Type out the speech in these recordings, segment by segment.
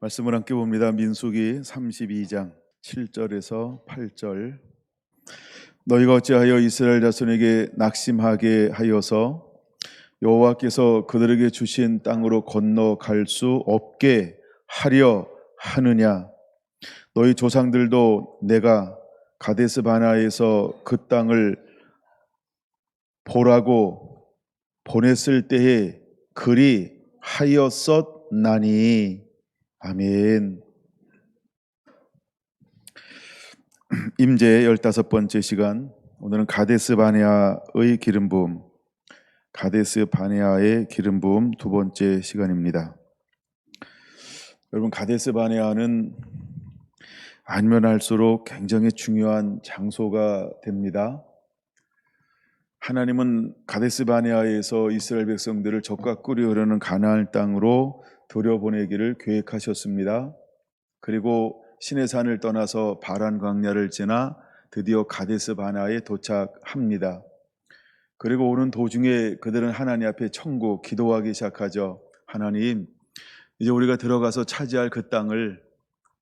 말씀을 함께 봅니다. 민수기 32장 7절에서 8절. 너희가 어찌하여 이스라엘 자손에게 낙심하게 하여서 여호와께서 그들에게 주신 땅으로 건너갈 수 없게 하려 하느냐. 너희 조상들도 내가 가데스 바나에서 그 땅을 보라고 보냈을 때에 그리 하였었나니. 아멘. 임제 15번째 시간, 오늘은 가데스 바네아의 기름 부음, 가데스 바네아의 기름 부음 두 번째 시간입니다. 여러분, 가데스 바네아는 알면 알수록 굉장히 중요한 장소가 됩니다. 하나님은 가데스 바네아에서 이스라엘 백성들을 적과 꿀이 흐르는 가나안 땅으로 들여보내기를 계획하셨습니다. 그리고 시내산을 떠나서 바란 광야를 지나 드디어 가데스 바네아에 도착합니다. 그리고 오는 도중에 그들은 하나님 앞에 청구, 기도하기 시작하죠. 하나님, 이제 우리가 들어가서 차지할 그 땅을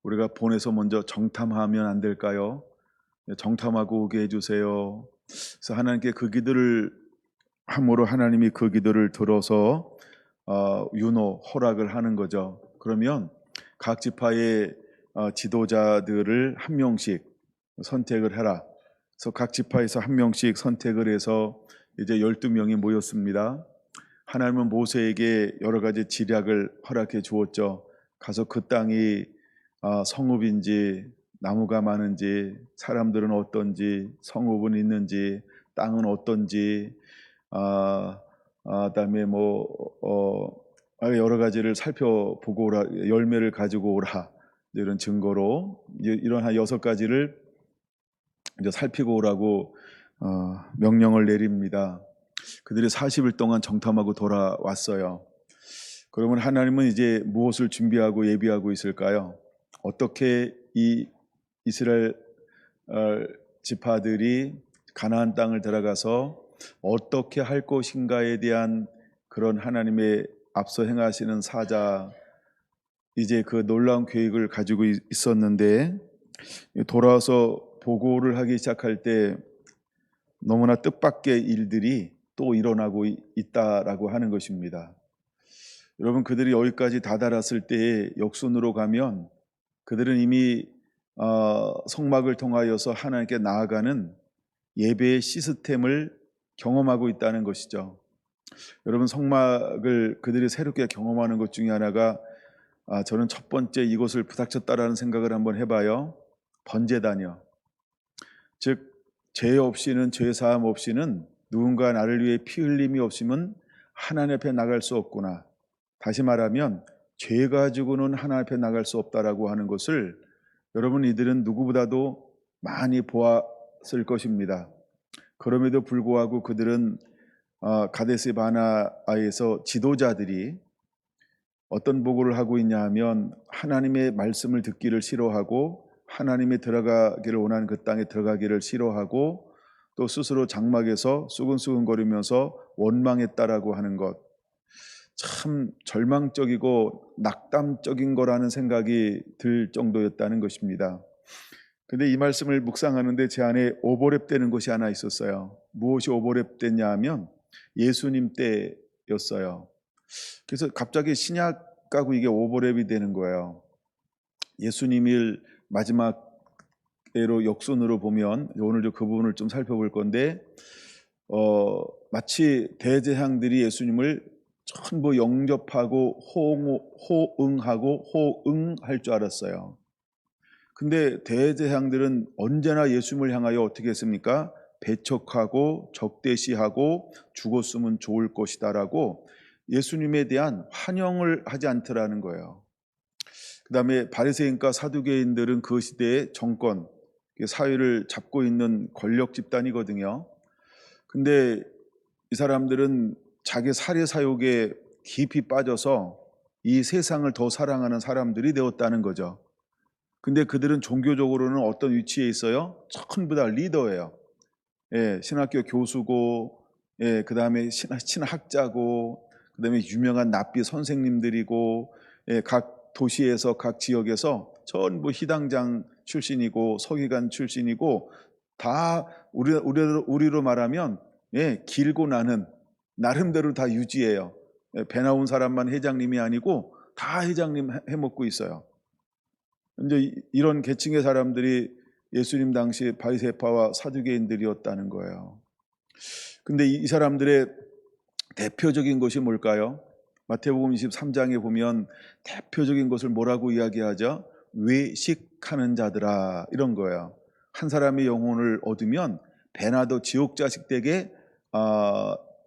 우리가 보내서 먼저 정탐하면 안 될까요? 정탐하고 오게 해주세요. 그래서 하나님께 그 기도를 함으로 하나님이 그 기도를 들어서 윤호, 허락을 하는 거죠. 그러면 각 지파의 지도자들을 한 명씩 선택을 해라. 그래서 각 지파에서 한 명씩 선택을 해서 이제 12명이 모였습니다. 하나님은 모세에게 여러 가지 지략을 허락해 주었죠. 가서 그 땅이 성읍인지 나무가 많은지 사람들은 어떤지 성읍은 있는지 땅은 어떤지 그다음에 여러 가지를 살펴보고 오라, 열매를 가지고 오라, 이런 증거로 이런 한 6가지를 이제 살피고 오라고 명령을 내립니다. 그들이 40일 동안 정탐하고 돌아왔어요. 그러면 하나님은 이제 무엇을 준비하고 예비하고 있을까요? 어떻게 이 이스라엘 지파들이 가나안 땅을 들어가서 어떻게 할 것인가에 대한 그런 하나님의 앞서 행하시는 사자, 이제 그 놀라운 계획을 가지고 있었는데 돌아와서 보고를 하기 시작할 때 너무나 뜻밖의 일들이 또 일어나고 있다라고 하는 것입니다. 여러분, 그들이 여기까지 다다랐을 때에 역순으로 가면 그들은 이미 성막을 통하여서 하나님께 나아가는 예배의 시스템을 경험하고 있다는 것이죠. 여러분, 성막을 그들이 새롭게 경험하는 것 중에 하나가 저는 첫 번째 이것을 부닥쳤다라는 생각을 한번 해봐요. 번제단이요. 즉, 죄 없이는, 죄 사함 없이는, 누군가 나를 위해 피 흘림이 없으면 하나님 앞에 나갈 수 없구나. 다시 말하면 죄 가지고는 하나님 앞에 나갈 수 없다라고 하는 것을 여러분, 이들은 누구보다도 많이 보았을 것입니다. 그럼에도 불구하고 그들은 가데스 바네아에서 지도자들이 어떤 보고를 하고 있냐 하면 하나님의 말씀을 듣기를 싫어하고 하나님이 들어가기를 원하는 그 땅에 들어가기를 싫어하고 또 스스로 장막에서 수근수근거리면서 원망했다라고 하는 것, 참 절망적이고 낙담적인 거라는 생각이 들 정도였다는 것입니다. 근데 이 말씀을 묵상하는데 제 안에 오버랩되는 것이 하나 있었어요. 무엇이 오버랩됐냐 하면 예수님 때였어요. 그래서 갑자기 신약하고 이게 오버랩이 되는 거예요. 예수님을 마지막 때로 역순으로 보면 오늘 그 부분을 좀 살펴볼 건데 마치 대제사장들이 예수님을 전부 영접하고 호응하고 호응할 줄 알았어요. 근데 대제사장들은 언제나 예수님을 향하여 어떻게 했습니까? 배척하고 적대시하고 죽었으면 좋을 것이다라고 예수님에 대한 환영을 하지 않더라는 거예요. 그 다음에 바리새인과 사두개인들은 그 시대의 정권, 사회를 잡고 있는 권력 집단이거든요. 근데 이 사람들은 자기 살해 사욕에 깊이 빠져서 이 세상을 더 사랑하는 사람들이 되었다는 거죠. 근데 그들은 종교적으로는 어떤 위치에 있어요? 전부 다 리더예요. 신학교 교수고, 그 다음에 신학자고, 그 다음에 유명한 납비 선생님들이고, 각 도시에서 각 지역에서 전부 희당장 출신이고 서기관 출신이고 다 우리로 말하면 길고 나는 나름대로 다 유지해요. 배 나온 사람만 회장님이 아니고 다 회장님 해먹고 있어요. 이제 이런 계층의 사람들이 예수님 당시 바리새파와 사두개인들이었다는 거예요. 근데 이 사람들의 대표적인 것이 뭘까요? 마태복음 23장에 보면 대표적인 것을 뭐라고 이야기하죠? 외식하는 자들아, 이런 거예요. 한 사람의 영혼을 얻으면 배나도 지옥 자식 되게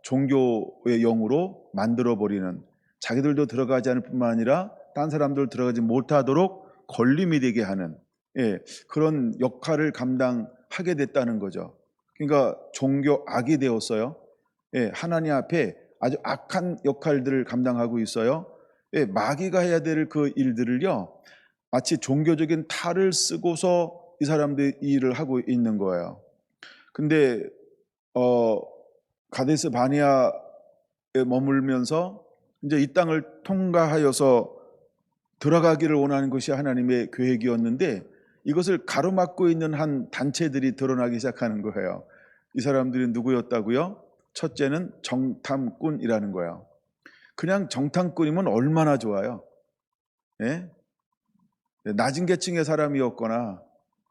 종교의 영으로 만들어버리는, 자기들도 들어가지 않을 뿐만 아니라 딴 사람들 들어가지 못하도록 걸림이 되게 하는 그런 역할을 감당하게 됐다는 거죠. 그러니까 종교 악이 되었어요. 하나님 앞에 아주 악한 역할들을 감당하고 있어요. 마귀가 해야 될 그 일들을요, 마치 종교적인 탈을 쓰고서 이 사람들이 이 일을 하고 있는 거예요. 근데 가데스 바네아에 머물면서 이제 이 땅을 통과하여서 들어가기를 원하는 것이 하나님의 계획이었는데, 이것을 가로막고 있는 한 단체들이 드러나기 시작하는 거예요. 이 사람들이 누구였다고요? 첫째는 정탐꾼이라는 거예요. 그냥 정탐꾼이면 얼마나 좋아요. 낮은 계층의 사람이었거나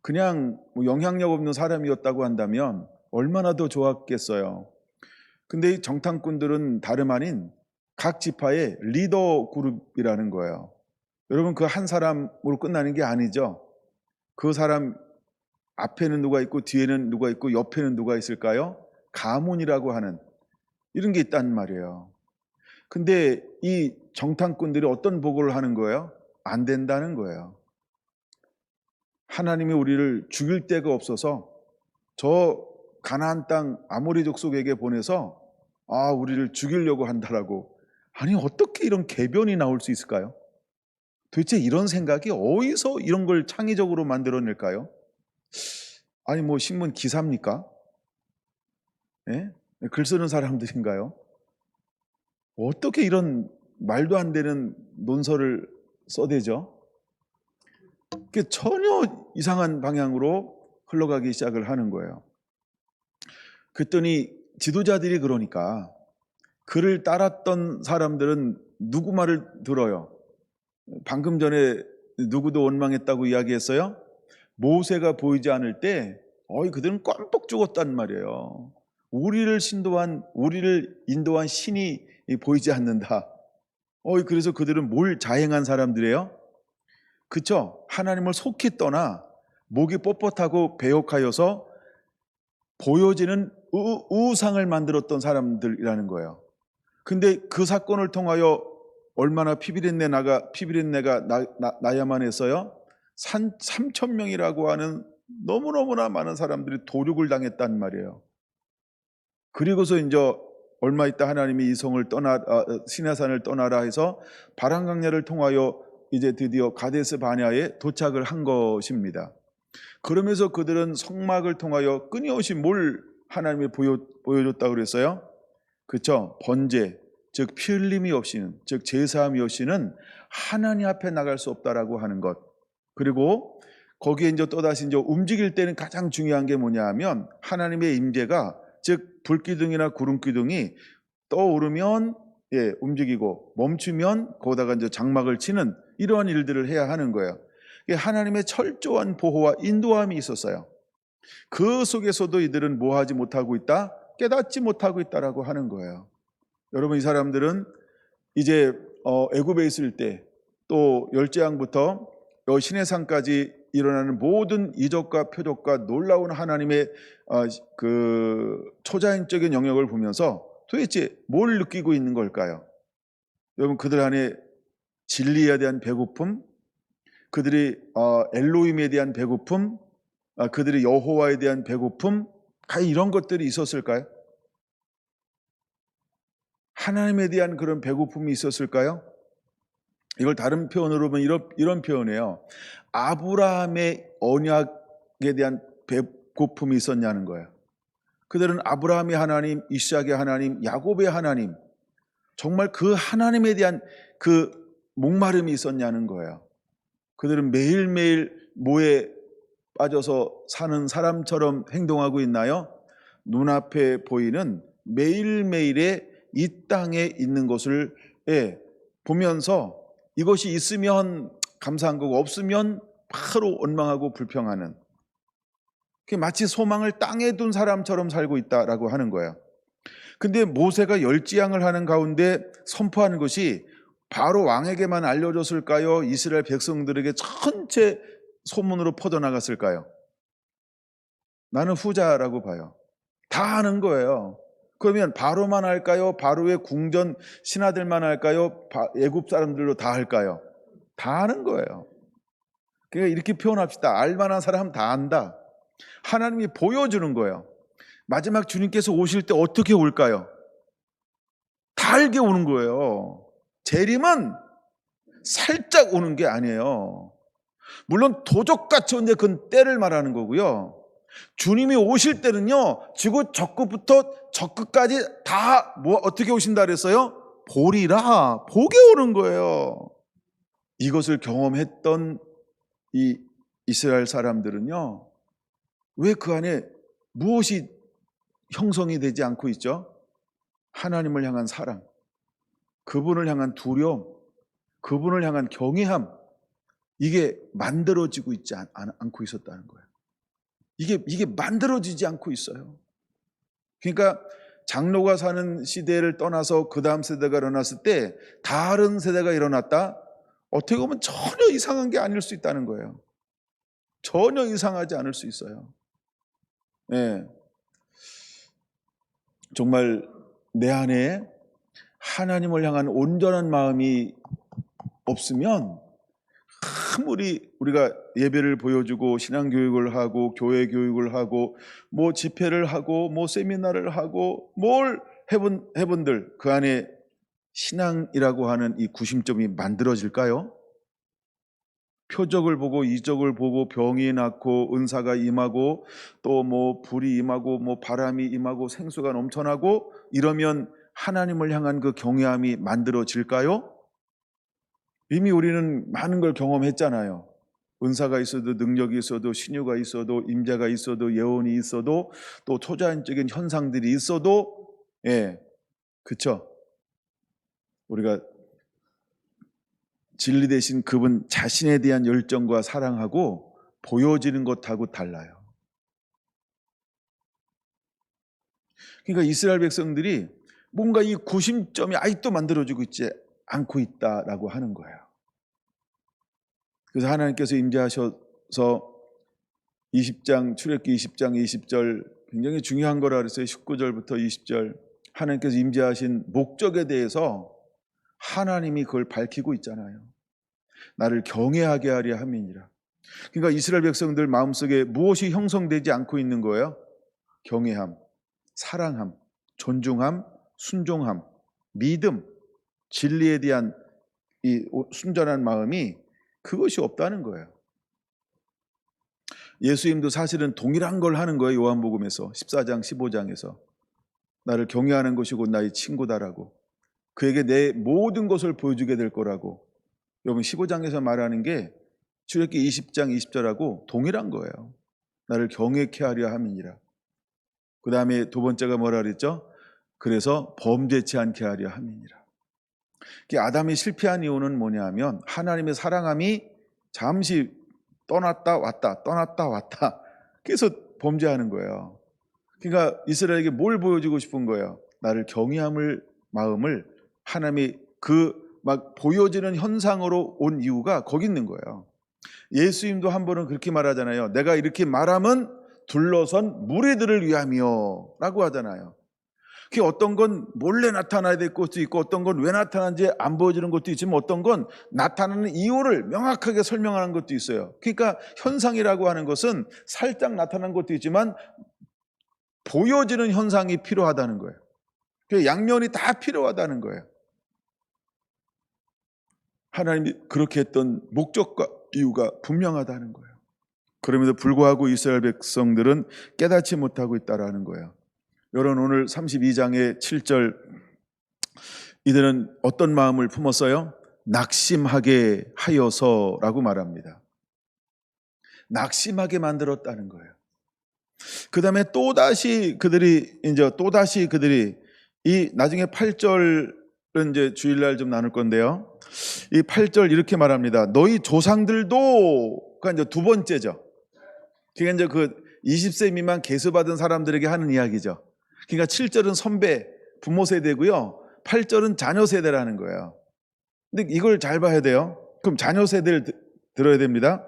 그냥 영향력 없는 사람이었다고 한다면 얼마나 더 좋았겠어요. 근데 이 정탐꾼들은 다름 아닌 각 지파의 리더 그룹이라는 거예요. 여러분, 그 한 사람으로 끝나는 게 아니죠. 그 사람 앞에는 누가 있고 뒤에는 누가 있고 옆에는 누가 있을까요? 가문이라고 하는 이런 게 있단 말이에요. 근데 이 정탐꾼들이 어떤 보고를 하는 거예요? 안 된다는 거예요. 하나님이 우리를 죽일 데가 없어서 저 가나안 땅 아모리 족속에게 보내서 우리를 죽이려고 한다라고. 아니, 어떻게 이런 궤변이 나올 수 있을까요? 도대체 이런 생각이 어디서 이런 걸 창의적으로 만들어낼까요? 아니, 뭐 신문 기사입니까? 글 쓰는 사람들인가요? 어떻게 이런 말도 안 되는 논설을 써대죠? 그게 전혀 이상한 방향으로 흘러가기 시작을 하는 거예요. 그랬더니 지도자들이 그러니까 그를 따랐던 사람들은 누구 말을 들어요? 방금 전에 누구도 원망했다고 이야기했어요? 모세가 보이지 않을 때 그들은 껌뻑 죽었단 말이에요. 우리를 인도한 신이 보이지 않는다. 그래서 그들은 뭘 자행한 사람들이에요? 그쵸? 하나님을 속히 떠나 목이 뻣뻣하고 배역하여서 보여지는 우상을 만들었던 사람들이라는 거예요. 근데 그 사건을 통하여 얼마나 피비린내가 나야만 했어요? 3,000명이라고 하는 너무너무나 많은 사람들이 도륙을 당했단 말이에요. 그리고서 이제 얼마 있다 하나님이 이 성을 시내산을 떠나라 해서 바람강야를 통하여 이제 드디어 가데스 바네아에 도착을 한 것입니다. 그러면서 그들은 성막을 통하여 끊임없이 뭘 하나님이 보여줬다고 그랬어요? 그렇죠? 번제, 즉 피 흘림이 없이는, 즉 제사함이 없이는 하나님 앞에 나갈 수 없다라고 하는 것. 그리고 거기에 이제 또다시 이제 움직일 때는 가장 중요한 게 뭐냐 하면 하나님의 임재가, 즉 불기둥이나 구름기둥이 떠오르면 움직이고 멈추면 거기다가 이제 장막을 치는 이러한 일들을 해야 하는 거예요. 하나님의 철저한 보호와 인도함이 있었어요. 그 속에서도 이들은 뭐 하지 못하고 있다? 깨닫지 못하고 있다라고 하는 거예요. 여러분, 이 사람들은 이제 애굽에 있을 때 또 열재앙부터 시내산까지 일어나는 모든 이적과 표적과 놀라운 하나님의 그 초자연적인 영역을 보면서 도대체 뭘 느끼고 있는 걸까요? 여러분, 그들 안에 진리에 대한 배고픔, 그들이 엘로힘에 대한 배고픔, 그들이 여호와에 대한 배고픔, 이런 것들이 있었을까요? 하나님에 대한 그런 배고픔이 있었을까요? 이걸 다른 표현으로 보면 이런 표현이에요. 아브라함의 언약에 대한 배고픔이 있었냐는 거예요. 그들은 아브라함의 하나님, 이삭의 하나님, 야곱의 하나님, 정말 그 하나님에 대한 그 목마름이 있었냐는 거예요. 그들은 매일매일 뭐에 빠져서 사는 사람처럼 행동하고 있나요? 눈앞에 보이는 매일매일의 이 땅에 있는 것을 보면서 이것이 있으면 감사한 거고 없으면 바로 원망하고 불평하는, 마치 소망을 땅에 둔 사람처럼 살고 있다라고 하는 거예요. 근데 모세가 열지양을 하는 가운데 선포하는 것이 바로 왕에게만 알려졌을까요? 이스라엘 백성들에게 전체 소문으로 퍼져나갔을까요? 나는 후자라고 봐요. 다 아는 거예요. 그러면 바로만 할까요? 바로의 궁전 신하들만 할까요? 애굽 사람들로 다 할까요? 다 아는 거예요. 그러니까 이렇게 표현합시다. 알만한 사람 다 안다. 하나님이 보여주는 거예요. 마지막 주님께서 오실 때 어떻게 올까요? 다 알게 오는 거예요. 재림은 살짝 오는 게 아니에요. 물론 도적같이 오는데 그건 때를 말하는 거고요. 주님이 오실 때는요, 지구 저 끝부터 저 끝까지 다 어떻게 오신다 그랬어요? 보리라, 보게 오는 거예요. 이것을 경험했던 이 이스라엘 사람들은요, 왜 그 안에 무엇이 형성이 되지 않고 있죠? 하나님을 향한 사랑, 그분을 향한 두려움, 그분을 향한 경외함, 이게 만들어지고 있지 않고 있었다는 거예요. 이게 만들어지지 않고 있어요. 그러니까 장로가 사는 시대를 떠나서 그 다음 세대가 일어났을 때 다른 세대가 일어났다? 어떻게 보면 전혀 이상한 게 아닐 수 있다는 거예요. 전혀 이상하지 않을 수 있어요. 네. 정말 내 안에 하나님을 향한 온전한 마음이 없으면 아무리 우리가 예배를 보여주고 신앙교육을 하고 교회 교육을 하고 뭐 집회를 하고 뭐 세미나를 하고 뭘 해본들 그 안에 신앙이라고 하는 이 구심점이 만들어질까요? 표적을 보고 이적을 보고 병이 낫고 은사가 임하고 또 뭐 불이 임하고 뭐 바람이 임하고 생수가 넘쳐나고 이러면 하나님을 향한 그 경외함이 만들어질까요? 이미 우리는 많은 걸 경험했잖아요. 은사가 있어도 능력이 있어도 신유가 있어도 임재가 있어도 예언이 있어도 또 초자연적인 현상들이 있어도 그쵸? 우리가 진리 대신 그분 자신에 대한 열정과 사랑하고 보여지는 것하고 달라요. 그러니까 이스라엘 백성들이 뭔가 이 구심점이 아직도 만들어지고 있지 않고 있다라고 하는 거예요. 그래서 하나님께서 임재하셔서 20장 출애굽기 20장 20절 굉장히 중요한 거라 그랬어요. 19절부터 20절 하나님께서 임재하신 목적에 대해서 하나님이 그걸 밝히고 있잖아요. 나를 경외하게 하려 함이니라. 그러니까 이스라엘 백성들 마음속에 무엇이 형성되지 않고 있는 거예요? 경외함, 사랑함, 존중함, 순종함, 믿음, 진리에 대한 이 순전한 마음이 그것이 없다는 거예요. 예수님도 사실은 동일한 걸 하는 거예요. 요한복음에서 14장 15장에서 나를 경외하는 것이 곧 나의 친구다라고, 그에게 내 모든 것을 보여주게 될 거라고. 여러분 15장에서 말하는 게 출애굽기 20장 20절하고 동일한 거예요. 나를 경외케 하려 함이니라. 그 다음에 두 번째가 뭐라 그랬죠? 그래서 범죄치 않게 하려 함이니라. 아담이 실패한 이유는 뭐냐면 하나님의 사랑함이 잠시 떠났다 왔다 떠났다 왔다 그래서 범죄하는 거예요. 그러니까 이스라엘에게 뭘 보여주고 싶은 거예요? 나를 경외함을 마음을 하나님이 막 보여지는 현상으로 온 이유가 거기 있는 거예요. 예수님도 한 번은 그렇게 말하잖아요. 내가 이렇게 말하면 둘러선 무리들을 위함이요 라고 하잖아요. 그 어떤 건 몰래 나타나야 될 것도 있고 어떤 건 왜 나타나는지 안 보여지는 것도 있지만 어떤 건 나타나는 이유를 명확하게 설명하는 것도 있어요. 그러니까 현상이라고 하는 것은 살짝 나타나는 것도 있지만 보여지는 현상이 필요하다는 거예요. 양면이 다 필요하다는 거예요. 하나님이 그렇게 했던 목적과 이유가 분명하다는 거예요. 그럼에도 불구하고 이스라엘 백성들은 깨닫지 못하고 있다라는 거예요. 여러분 오늘 32장의 7절 이들은 어떤 마음을 품었어요? 낙심하게 하여서라고 말합니다. 낙심하게 만들었다는 거예요. 그 다음에 또다시 그들이 이 나중에 8절은 이제 주일날 좀 나눌 건데요. 이 8절 이렇게 말합니다. 너희 조상들도가 이제 두 번째죠. 그게 이제 그 20세 미만 계수받은 사람들에게 하는 이야기죠. 그러니까 7절은 선배, 부모 세대고요. 8절은 자녀 세대라는 거예요. 근데 이걸 잘 봐야 돼요. 그럼 자녀 세대를 들어야 됩니다.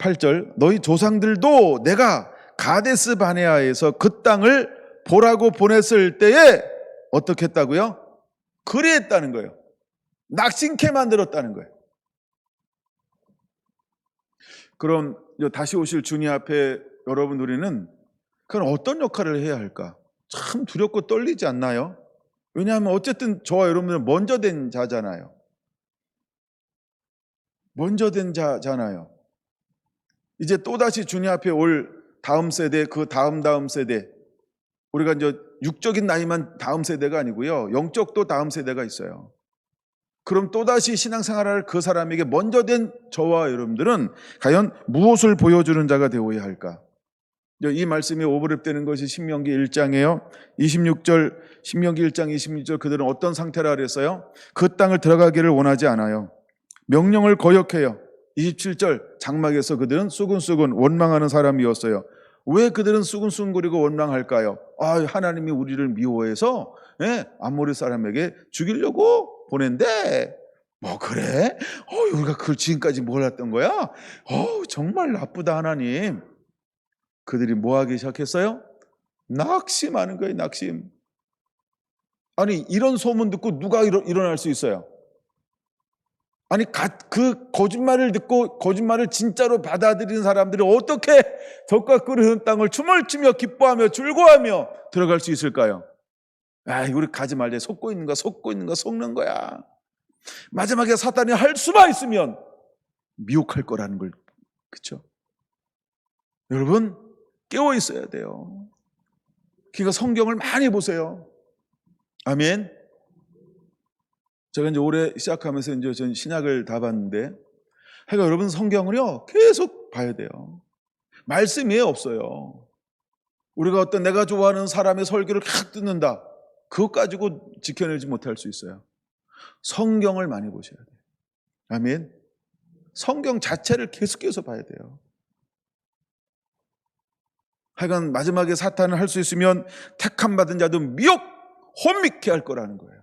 8절 너희 조상들도 내가 가데스 바네아에서 그 땅을 보라고 보냈을 때에 어떻게 했다고요? 그리했다는 거예요. 낙심케 만들었다는 거예요. 그럼 다시 오실 주님 앞에 여러분 우리는 그럼 어떤 역할을 해야 할까? 참 두렵고 떨리지 않나요? 왜냐하면 어쨌든 저와 여러분들은 먼저 된 자잖아요. 먼저 된 자잖아요. 이제 또다시 주님 앞에 올 다음 세대, 그 다음 세대, 우리가 이제 육적인 나이만 다음 세대가 아니고요, 영적도 다음 세대가 있어요. 그럼 또다시 신앙생활을 그 사람에게 먼저 된 저와 여러분들은 과연 무엇을 보여주는 자가 되어야 할까? 이 말씀이 오버랩되는 것이 신명기 1장이에요. 26절, 신명기 1장 26절 그들은 어떤 상태라 그랬어요? 그 땅을 들어가기를 원하지 않아요. 명령을 거역해요. 27절 장막에서 그들은 수근수근 원망하는 사람이었어요. 왜 그들은 수근수근거리고 원망할까요? 하나님이 우리를 미워해서 아모리 사람에게 죽이려고 보낸대. 뭐 그래? 우리가 그걸 지금까지 몰랐던 거야? 정말 나쁘다 하나님. 그들이 뭐 하기 시작했어요? 낙심하는 거예요. 낙심. 아니 이런 소문 듣고 누가 일어날 수 있어요? 아니 그 거짓말을 듣고 거짓말을 진짜로 받아들이는 사람들이 어떻게 젖과 꿀을 흐르는 땅을 춤을 추며 기뻐하며 즐거워하며 들어갈 수 있을까요? 우리 가지 말자. 속고 있는 거 속는 거야. 마지막에 사탄이 할 수만 있으면 미혹할 거라는 걸. 그렇죠? 여러분 깨어 있어야 돼요. 그러니까 성경을 많이 보세요. 아멘. 제가 이제 올해 시작하면서 이제 전 신약을 다 봤는데, 그러니까 여러분 성경을요 계속 봐야 돼요. 말씀이 없어요. 우리가 어떤 내가 좋아하는 사람의 설교를 쫙 듣는다. 그것 가지고 지켜내지 못할 수 있어요. 성경을 많이 보셔야 돼요. 아멘. 성경 자체를 계속해서 봐야 돼요. 하여간 마지막에 사탄을 할 수 있으면 택함 받은 자도 미혹, 혼미케 할 거라는 거예요.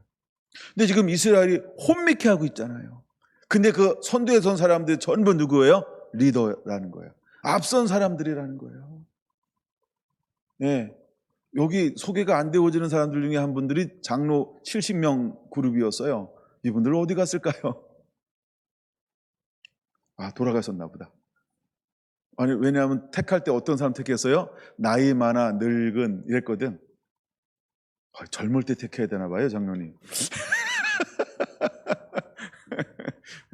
근데 지금 이스라엘이 혼미케 하고 있잖아요. 근데 그 선두에 선 사람들이 전부 누구예요? 리더라는 거예요. 앞선 사람들이라는 거예요. 네. 여기 소개가 안 되어지는 사람들 중에 한 분들이 장로 70명 그룹이었어요. 이분들은 어디 갔을까요? 돌아가셨나 보다. 아니 왜냐하면 택할 때 어떤 사람 택했어요? 나이 많아 늙은 이랬거든. 젊을 때 택해야 되나 봐요, 장로님.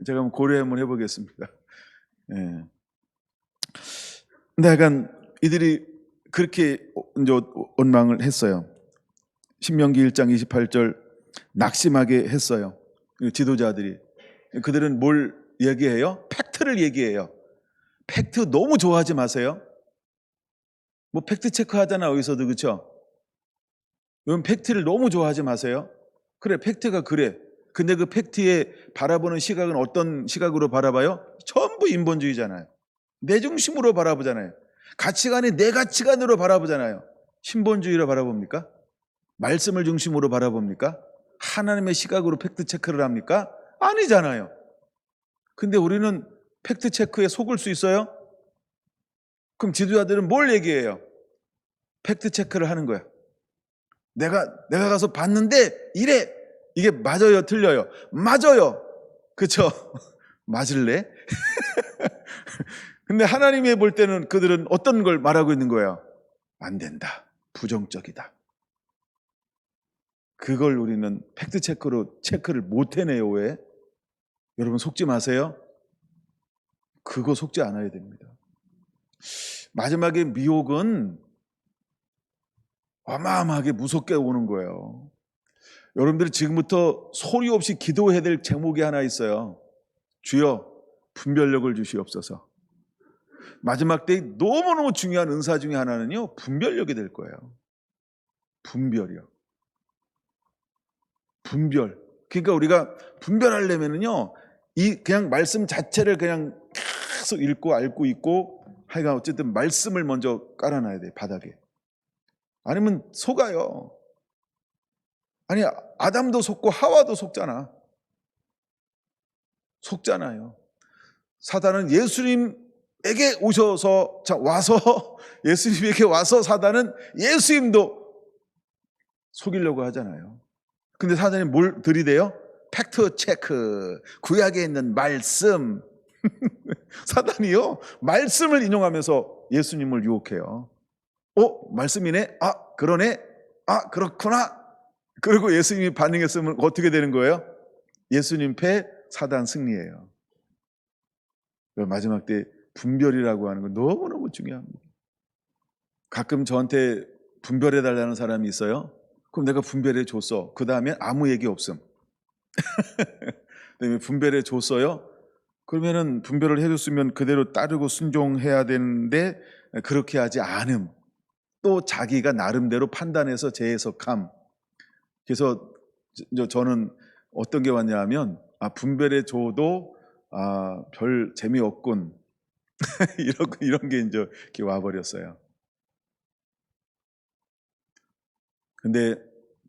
제가 한번 고려 한번 해보겠습니다. 예. 근데 약간 이들이 그렇게 이제 원망을 했어요. 신명기 1장 28절 낙심하게 했어요. 지도자들이. 그들은 뭘 얘기해요? 팩트를 얘기해요. 팩트 너무 좋아하지 마세요. 뭐 팩트 체크하잖아 어디서도. 그렇죠? 여러분 팩트를 너무 좋아하지 마세요. 그래 팩트가 그래. 근데 그 팩트에 바라보는 시각은 어떤 시각으로 바라봐요? 전부 인본주의잖아요. 내 중심으로 바라보잖아요. 가치관이 내 가치관으로 바라보잖아요. 신본주의로 바라봅니까? 말씀을 중심으로 바라봅니까? 하나님의 시각으로 팩트 체크를 합니까? 아니잖아요. 근데 우리는 팩트 체크에 속을 수 있어요? 그럼 지도자들은 뭘 얘기해요? 팩트 체크를 하는 거야. 내가 가서 봤는데 이래. 이게 맞아요, 틀려요? 맞아요. 그렇죠? 맞을래? 근데 하나님이 볼 때는 그들은 어떤 걸 말하고 있는 거예요? 안 된다. 부정적이다. 그걸 우리는 팩트 체크를 못 해내요. 왜? 여러분 속지 마세요. 그거 속지 않아야 됩니다. 마지막에 미혹은 어마어마하게 무섭게 오는 거예요. 여러분들이 지금부터 소리 없이 기도해야 될 제목이 하나 있어요. 주여 분별력을 주시옵소서. 마지막 때 너무너무 중요한 은사 중에 하나는요, 분별력이 될 거예요. 분별이요. 분별. 그러니까 우리가 분별하려면은요, 이 그냥 말씀 자체를 그냥 계속 읽고 앓고 있고, 하여간 어쨌든 말씀을 먼저 깔아놔야 돼, 바닥에. 아니면 속아요. 아니, 아담도 속고 하와도 속잖아. 속잖아요. 사단은 예수님에게 오셔서, 와서, 예수님에게 와서 사단은 예수님도 속이려고 하잖아요. 근데 사단이 뭘 들이대요? 팩트 체크, 구약에 있는 말씀. 사단이요, 말씀을 인용하면서 예수님을 유혹해요. 말씀이네? 그러네? 그렇구나? 그리고 예수님이 반응했으면 어떻게 되는 거예요? 예수님 패, 사단 승리예요. 마지막 때 분별이라고 하는 건 너무너무 중요합니다. 가끔 저한테 분별해 달라는 사람이 있어요. 그럼 내가 분별해 줬어. 그 다음에 아무 얘기 없음. 그다음에 분별해 줬어요. 그러면은 분별을 해줬으면 그대로 따르고 순종해야 되는데 그렇게 하지 않음. 또 자기가 나름대로 판단해서 재해석함. 그래서 저는 어떤 게 왔냐면 분별해 줘도 별 재미없군. 이런 게 이제 이렇게 와버렸어요. 근데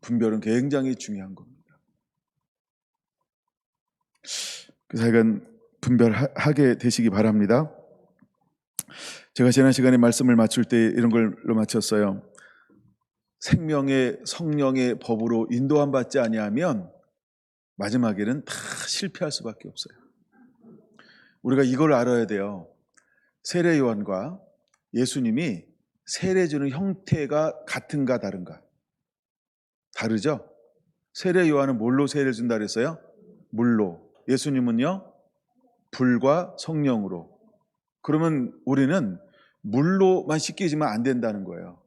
분별은 굉장히 중요한 겁니다. 그래서 하여간 분별하게 되시기 바랍니다. 제가 지난 시간에 말씀을 마칠 때 이런 걸로 마쳤어요. 생명의 성령의 법으로 인도함 받지 아니하면 마지막에는 다 실패할 수밖에 없어요. 우리가 이걸 알아야 돼요. 세례 요한과 예수님이 세례 주는 형태가 같은가 다른가? 다르죠? 세례 요한은 뭘로 세례를 준다 그랬어요? 물로. 예수님은요? 불과 성령으로. 그러면 우리는 물로만 씻기지만 안 된다는 거예요.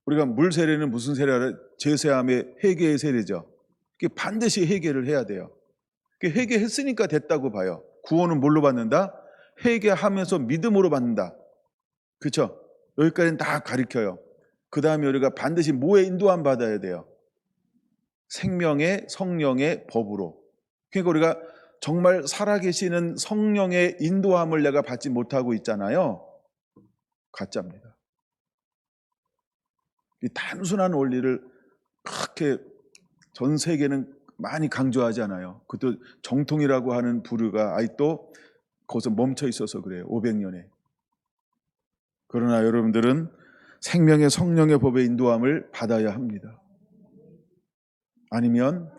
우리가 물 세례는 무슨 세례를? 제세함의 회개의 세례죠. 반드시 회개를 해야 돼요. 회개했으니까 됐다고 봐요. 구원은 뭘로 받는다? 회개하면서 믿음으로 받는다. 그렇죠? 여기까지는 다 가르쳐요. 그 다음에 우리가 반드시 뭐에 인도함 받아야 돼요? 생명의 성령의 법으로. 그러니까 우리가 정말 살아계시는 성령의 인도함을 내가 받지 못하고 있잖아요. 가짜입니다. 이 단순한 원리를 그렇게 전 세계는 많이 강조하지 않아요. 그것도 정통이라고 하는 부류가 아직도 거기서 멈춰 있어서 그래요. 500년에. 그러나 여러분들은 생명의 성령의 법의 인도함을 받아야 합니다. 아니면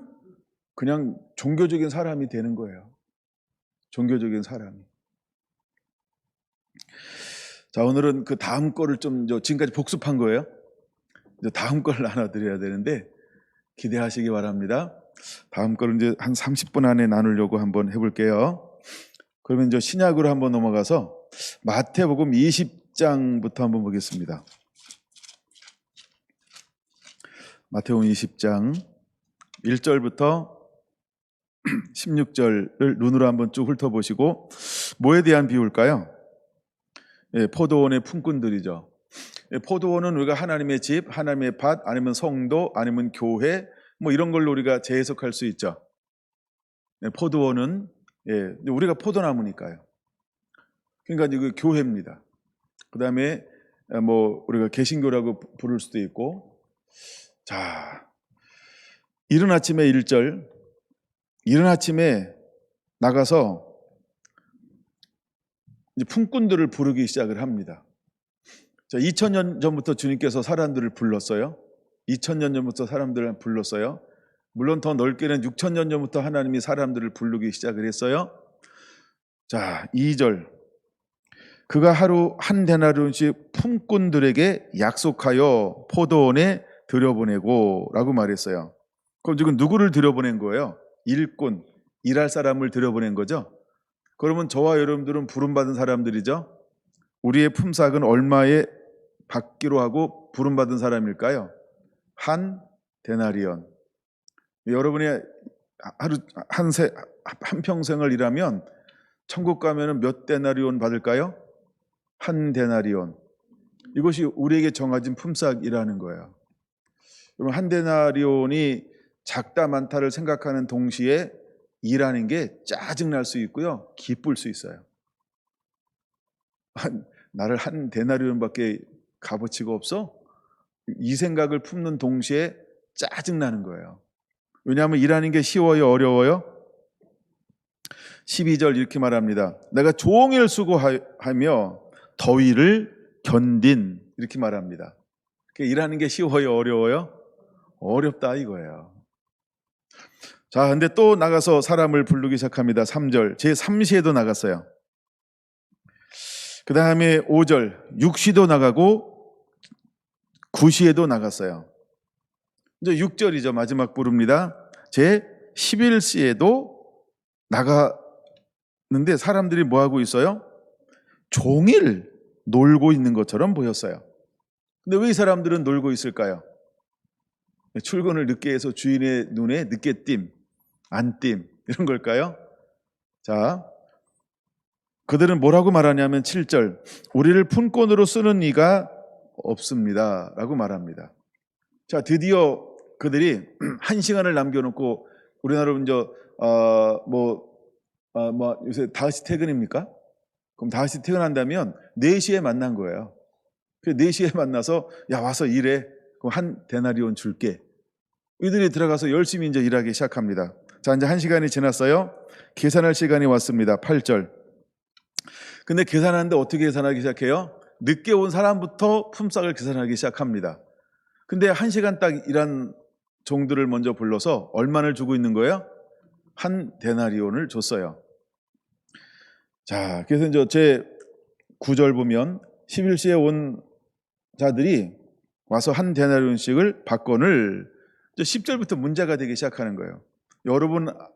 그냥 종교적인 사람이 되는 거예요. 종교적인 사람이. 자, 오늘은 그 다음 거를 좀 지금까지 복습한 거예요. 이제 다음 거를 나눠드려야 되는데 기대하시기 바랍니다. 다음 거를 이제 한 30분 안에 나누려고 한번 해볼게요. 그러면 이제 신약으로 한번 넘어가서 마태복음 20장부터 한번 보겠습니다. 마태복음 20장 1절부터 16절을 눈으로 한번 쭉 훑어보시고 뭐에 대한 비유일까요? 포도원의 품꾼들이죠. 포도원은 우리가 하나님의 집, 하나님의 밭, 아니면 성도, 아니면 교회 뭐 이런 걸로 우리가 재해석할 수 있죠. 포도원은 우리가 포도나무니까요. 그러니까 이거 교회입니다. 그 다음에 뭐 우리가 개신교라고 부를 수도 있고. 자, 이른 아침에 1절, 이른 아침에 나가서 이제 품꾼들을 부르기 시작을 합니다. 자, 2000년 전부터 주님께서 사람들을 불렀어요. 2000년 전부터 사람들을 불렀어요. 물론 더 넓게는 6000년 전부터 하나님이 사람들을 부르기 시작을 했어요. 자, 2절. 그가 하루 한 데나리온씩 품꾼들에게 약속하여 포도원에 들여보내고 라고 말했어요. 그럼 지금 누구를 들여보낸 거예요? 일꾼, 일할 사람을 들여보낸 거죠. 그러면 저와 여러분들은 부름받은 사람들이죠. 우리의 품삯은 얼마에 받기로 하고 부름받은 사람일까요? 한 데나리온. 여러분이 하루 한 평생을 일하면 천국 가면은 몇 데나리온 받을까요? 한 데나리온. 이것이 우리에게 정해진 품삯이라는 거예요. 여러분, 한 데나리온이 작다 많다를 생각하는 동시에 일하는 게 짜증날 수 있고요, 기쁠 수 있어요. 나를 한 데나리온밖에 값어치가 없어? 이 생각을 품는 동시에 짜증나는 거예요. 왜냐하면 일하는 게 쉬워요, 어려워요? 12절 이렇게 말합니다. 내가 종일 수고하며 더위를 견딘, 이렇게 말합니다. 일하는 게 쉬워요, 어려워요? 어렵다 이거예요. 자, 근데 또 나가서 사람을 부르기 시작합니다. 3절, 제3시에도 나갔어요. 그 다음에 5절, 6시도 나가고 9시에도 나갔어요. 이제 6절이죠. 마지막 부릅니다. 제11시에도 나갔는데 사람들이 뭐 하고 있어요? 종일 놀고 있는 것처럼 보였어요. 근데 왜 이 사람들은 놀고 있을까요? 출근을 늦게 해서 주인의 눈에 늦게 띈, 안 띈, 이런 걸까요? 자, 그들은 뭐라고 말하냐면 7절, 우리를 푼권으로 쓰는 이가 없습니다 라고 말합니다. 자, 드디어 그들이 1시간을 남겨놓고, 우리나라로 이제 요새 5시 퇴근입니까? 그럼 5시 퇴근한다면 4시에 만난 거예요. 4시에 만나서 야, 와서 일해. 그럼 한 데나리온 줄게. 이들이 들어가서 열심히 이제 일하기 시작합니다. 자, 이제 1시간이 지났어요. 계산할 시간이 왔습니다. 8절. 근데 계산하는데 어떻게 계산하기 시작해요? 늦게 온 사람부터 품삯을 계산하기 시작합니다. 근데 1시간 딱 일한 종들을 먼저 불러서 얼마를 주고 있는 거예요? 한 데나리온을 줬어요. 자, 그래서 이제 제 9절 보면 11시에 온 자들이 와서 한 데나리온씩을 받거늘, 10절부터 문제가 되기 시작하는 거예요.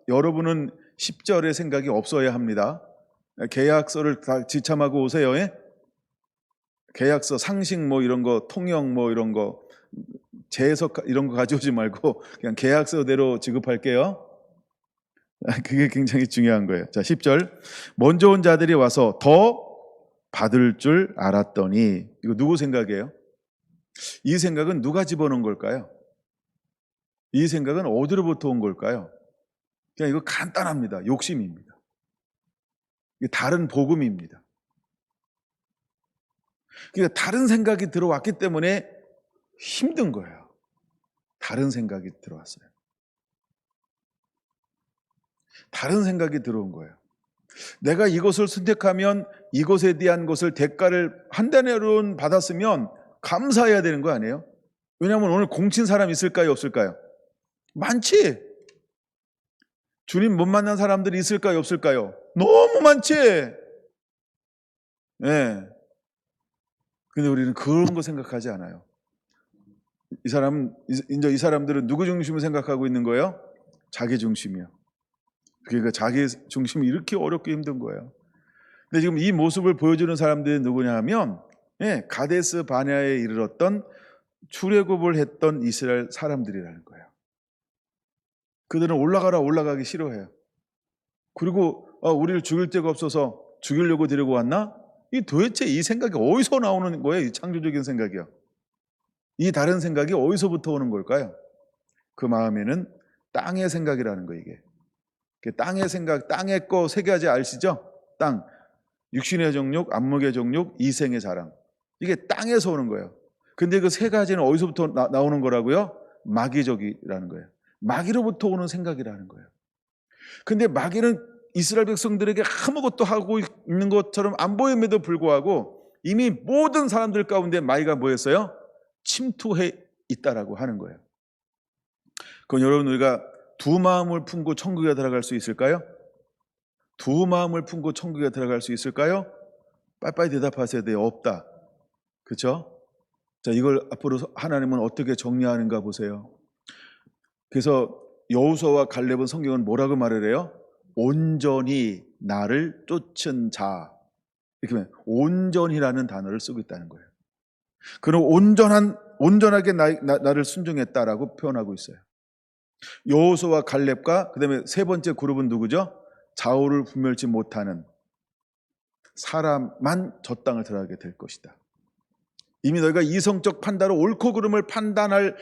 여러분은 10절의 생각이 없어야 합니다. 계약서를 다 지참하고 오세요. 예? 계약서, 상식 뭐 이런 거, 통영 뭐 이런 거, 재해석 이런 거 가져오지 말고 그냥 계약서대로 지급할게요. 그게 굉장히 중요한 거예요. 자, 10절. 먼저 온 자들이 와서 더 받을 줄 알았더니, 이거 누구 생각이에요? 이 생각은 누가 집어넣은 걸까요? 이 생각은 어디로부터 온 걸까요? 그냥 이거 간단합니다. 욕심입니다. 이게 다른 복음입니다. 그러니까 다른 생각이 들어왔기 때문에 힘든 거예요. 다른 생각이 들어왔어요. 다른 생각이 들어온 거예요. 내가 이것을 선택하면 이것에 대한 것을 대가를 한 데나리온 받았으면 감사해야 되는 거 아니에요? 왜냐하면 오늘 공친 사람 있을까요, 없을까요? 많지. 주님 못 만난 사람들이 있을까요, 없을까요? 너무 많지. 네. 근데 우리는 그런 거 생각하지 않아요. 이 사람들은 누구 중심을 생각하고 있는 거예요? 자기 중심이요. 그러니까 자기 중심이 이렇게 어렵게 힘든 거예요. 근데 지금 이 모습을 보여주는 사람들이 누구냐 하면, 가데스 바네아에 이르렀던 출애굽을 했던 이스라엘 사람들이라는 거예요. 그들은 올라가기 싫어해요. 그리고 우리를 죽일 데가 없어서 죽이려고 데리고 왔나? 도대체 이 생각이 어디서 나오는 거예요? 이 창조적인 생각이요. 이 다른 생각이 어디서부터 오는 걸까요? 그 마음에는 땅의 생각이라는 거, 이게. 땅의 생각, 땅의 거 세 가지 아시죠? 땅, 육신의 정욕, 안목의 정욕, 이생의 자랑. 이게 땅에서 오는 거예요. 근데 그 세 가지는 어디서부터 나오는 거라고요? 마귀적이라는 거예요. 마귀로부터 오는 생각이라는 거예요. 근데 마귀는 이스라엘 백성들에게 아무것도 하고 있는 것처럼 안 보임에도 불구하고 이미 모든 사람들 가운데 마귀가 뭐였어요? 침투해 있다라고 하는 거예요. 그럼 여러분, 우리가 두 마음을 품고 천국에 들어갈 수 있을까요? 두 마음을 품고 천국에 들어갈 수 있을까요? 빨리빨리 대답하셔야 돼요. 없다. 그렇죠? 자, 이걸 앞으로 하나님은 어떻게 정리하는가 보세요. 그래서 여호수아와 갈렙은 성경은 뭐라고 말을 해요? 온전히 나를 쫓은 자. 이렇게 하면 온전히라는 단어를 쓰고 있다는 거예요. 그럼 온전하게 나를 순종했다라고 표현하고 있어요. 여호수아와 갈렙과 그다음에 세 번째 그룹은 누구죠? 좌우를 분별치 못하는 사람만 저 땅을 들어가게 될 것이다. 이미 너희가 이성적 판단으로 옳고 그름을 판단할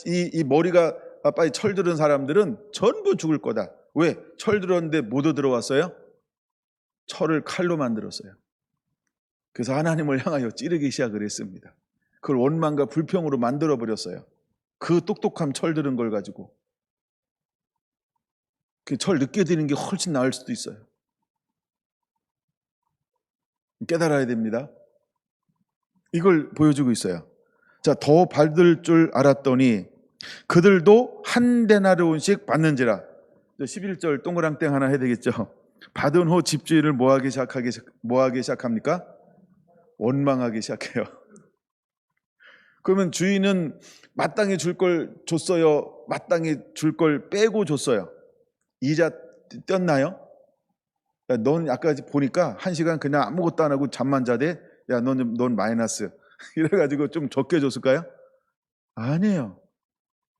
이 머리가 빨리 철들은 사람들은 전부 죽을 거다. 왜? 철들었는데 못 들어왔어요? 철을 칼로 만들었어요. 그래서 하나님을 향하여 찌르기 시작을 했습니다. 그걸 원망과 불평으로 만들어 버렸어요. 그 똑똑함 철들은 걸 가지고. 그 철 늦게 드는 게 훨씬 나을 수도 있어요. 깨달아야 됩니다. 이걸 보여주고 있어요. 자, 더 받을 줄 알았더니 그들도 한 데나리온씩 받는지라. 11절 동그랑땡 하나 해야 되겠죠. 받은 후 집주인을 뭐하기 시작합니까? 원망하기 시작해요. 그러면 주인은 마땅히 줄 걸 줬어요? 마땅히 줄 걸 빼고 줬어요? 이자 뗐나요? 야, 넌 아까 보니까 1시간 그냥 아무것도 안 하고 잠만 자대? 야, 넌 마이너스. 이래가지고 좀 적게 줬을까요? 아니에요.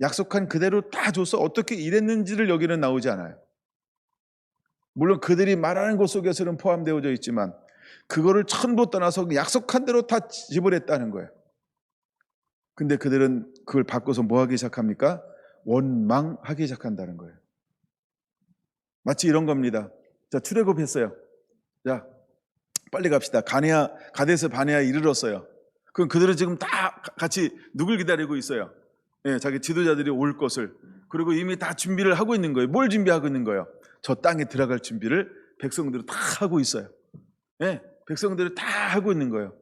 약속한 그대로 다 줘서 어떻게 일했는지를 여기는 나오지 않아요. 물론 그들이 말하는 것 속에서는 포함되어져 있지만 그거를 전부 떠나서 약속한 대로 다 지불했다는 거예요. 근데 그들은 그걸 바꿔서 뭐 하기 시작합니까? 원망하기 시작한다는 거예요. 마치 이런 겁니다. 자, 출애굽했어요. 자, 빨리 갑시다. 가데스 바네아에 이르렀어요. 그럼 그들은 지금 다 같이 누굴 기다리고 있어요? 예, 자기 지도자들이 올 것을. 그리고 이미 다 준비를 하고 있는 거예요. 뭘 준비하고 있는 거예요? 저 땅에 들어갈 준비를 백성들은 다 하고 있어요. 예, 백성들은 다 하고 있는 거예요.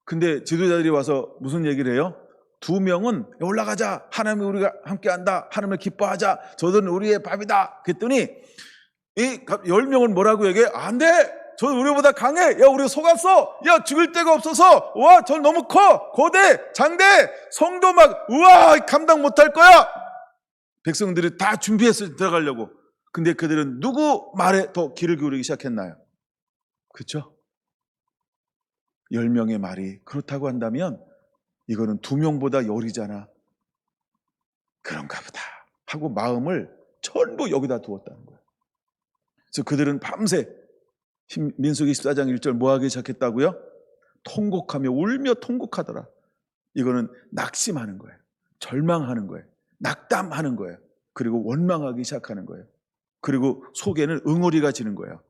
근데 지도자들이 와서 무슨 얘기를 해요? 2명은 올라가자. 하나님이 우리가 함께한다. 하나님을 기뻐하자. 저들은 우리의 밥이다. 그랬더니 이 10명은 뭐라고 얘기해? 안 돼. 저 우리보다 강해. 야, 우리 속았어. 야, 죽을 데가 없어서. 와, 저 너무 커. 거대, 장대, 성도 막 우와, 감당 못할 거야. 백성들이 다 준비해서 들어가려고. 근데 그들은 누구 말에 더 귀를 기울이기 시작했나요? 그렇죠? 10명의 말이 그렇다고 한다면 이거는 2명보다 열이잖아. 그런가 보다 하고 마음을 전부 여기다 두었다는 거예요. 그래서 그들은 밤새 민수기 14장 1절 뭐 하기 시작했다고요? 통곡하며 울며 통곡하더라. 이거는 낙심하는 거예요. 절망하는 거예요. 낙담하는 거예요. 그리고 원망하기 시작하는 거예요. 그리고 속에는 응어리가 지는 거예요.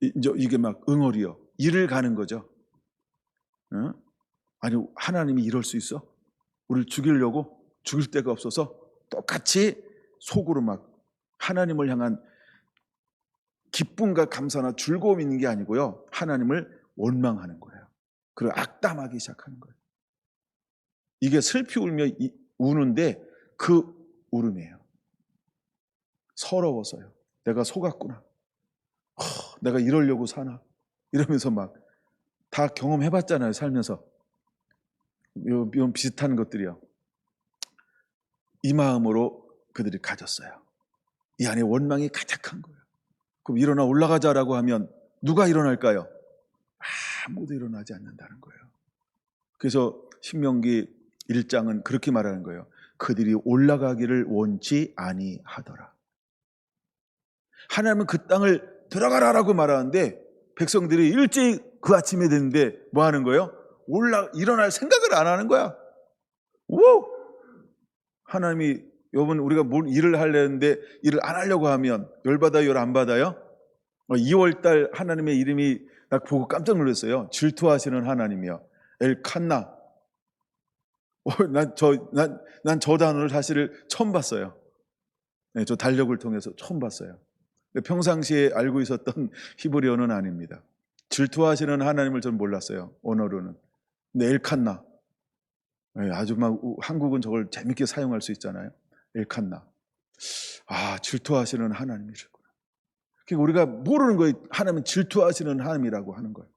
이게 막 응어리요. 일을 가는 거죠. 응? 아니, 하나님이 이럴 수 있어? 우리를 죽이려고? 죽일 데가 없어서 똑같이 속으로 막 하나님을 향한 기쁨과 감사나 즐거움이 있는 게 아니고요. 하나님을 원망하는 거예요. 그리고 악담하기 시작하는 거예요. 이게 슬피 울며 우는데 그 울음이에요. 서러워서요. 내가 속았구나. 내가 이러려고 사나. 이러면서 막 다 경험해봤잖아요. 살면서. 이런 비슷한 것들이요. 이 마음으로 그들이 가졌어요. 이 안에 원망이 가득한 거예요. 그럼 일어나 올라가자라고 하면 누가 일어날까요? 아무도 일어나지 않는다는 거예요. 그래서 신명기 1장은 그렇게 말하는 거예요. 그들이 올라가기를 원치 아니하더라. 하나님은 그 땅을 들어가라라고 말하는데 백성들이 일찍 그 아침에 됐는데 뭐 하는 거예요? 일어날 생각을 안 하는 거야. 우! 하나님이 여러분 우리가 뭘 일을 하려는데 일을 안 하려고 하면 열받아요, 열 안 받아요? 2월달 하나님의 이름이 나 보고 깜짝 놀랐어요. 질투하시는 하나님이요. 엘칸나. 난 저 단어를 사실 처음 봤어요. 네, 저 달력을 통해서 처음 봤어요. 평상시에 알고 있었던 히브리어는 아닙니다. 질투하시는 하나님을 저는 몰랐어요. 언어로는. 근데 엘칸나. 네, 아주 막 한국은 저걸 재밌게 사용할 수 있잖아요. 엘칸나. 질투하시는 하나님이시구나. 그러니까 우리가 모르는 거예요. 하나님은 질투하시는 하나님이라고 하는 거예요.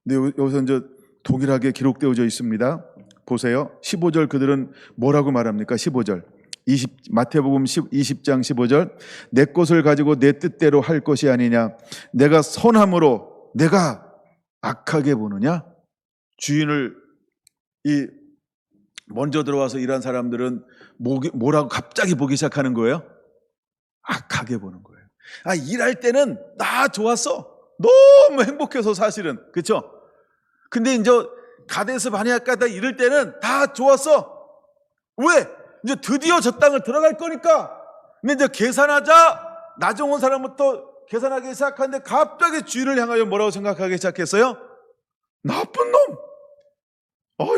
근데 여기서 이제 동일하게 기록되어져 있습니다. 보세요. 15절 그들은 뭐라고 말합니까? 15절. 마태복음 20장 15절. 내 것을 가지고 내 뜻대로 할 것이 아니냐. 내가 선함으로 내가 악하게 보느냐. 주인을 이 먼저 들어와서 일한 사람들은 뭐라고 갑자기 보기 시작하는 거예요? 악하게 보는 거예요. 일할 때는 나 좋았어. 너무 행복해서 사실은. 그렇죠? 근데 이제 가데스 바네아 가다 이럴 때는 다 좋았어. 왜? 이제 드디어 저 땅을 들어갈 거니까. 근데 이제 계산하자 나중 온 사람부터 계산하기 시작하는데 갑자기 주인을 향하여 뭐라고 생각하기 시작했어요? 나쁜 놈.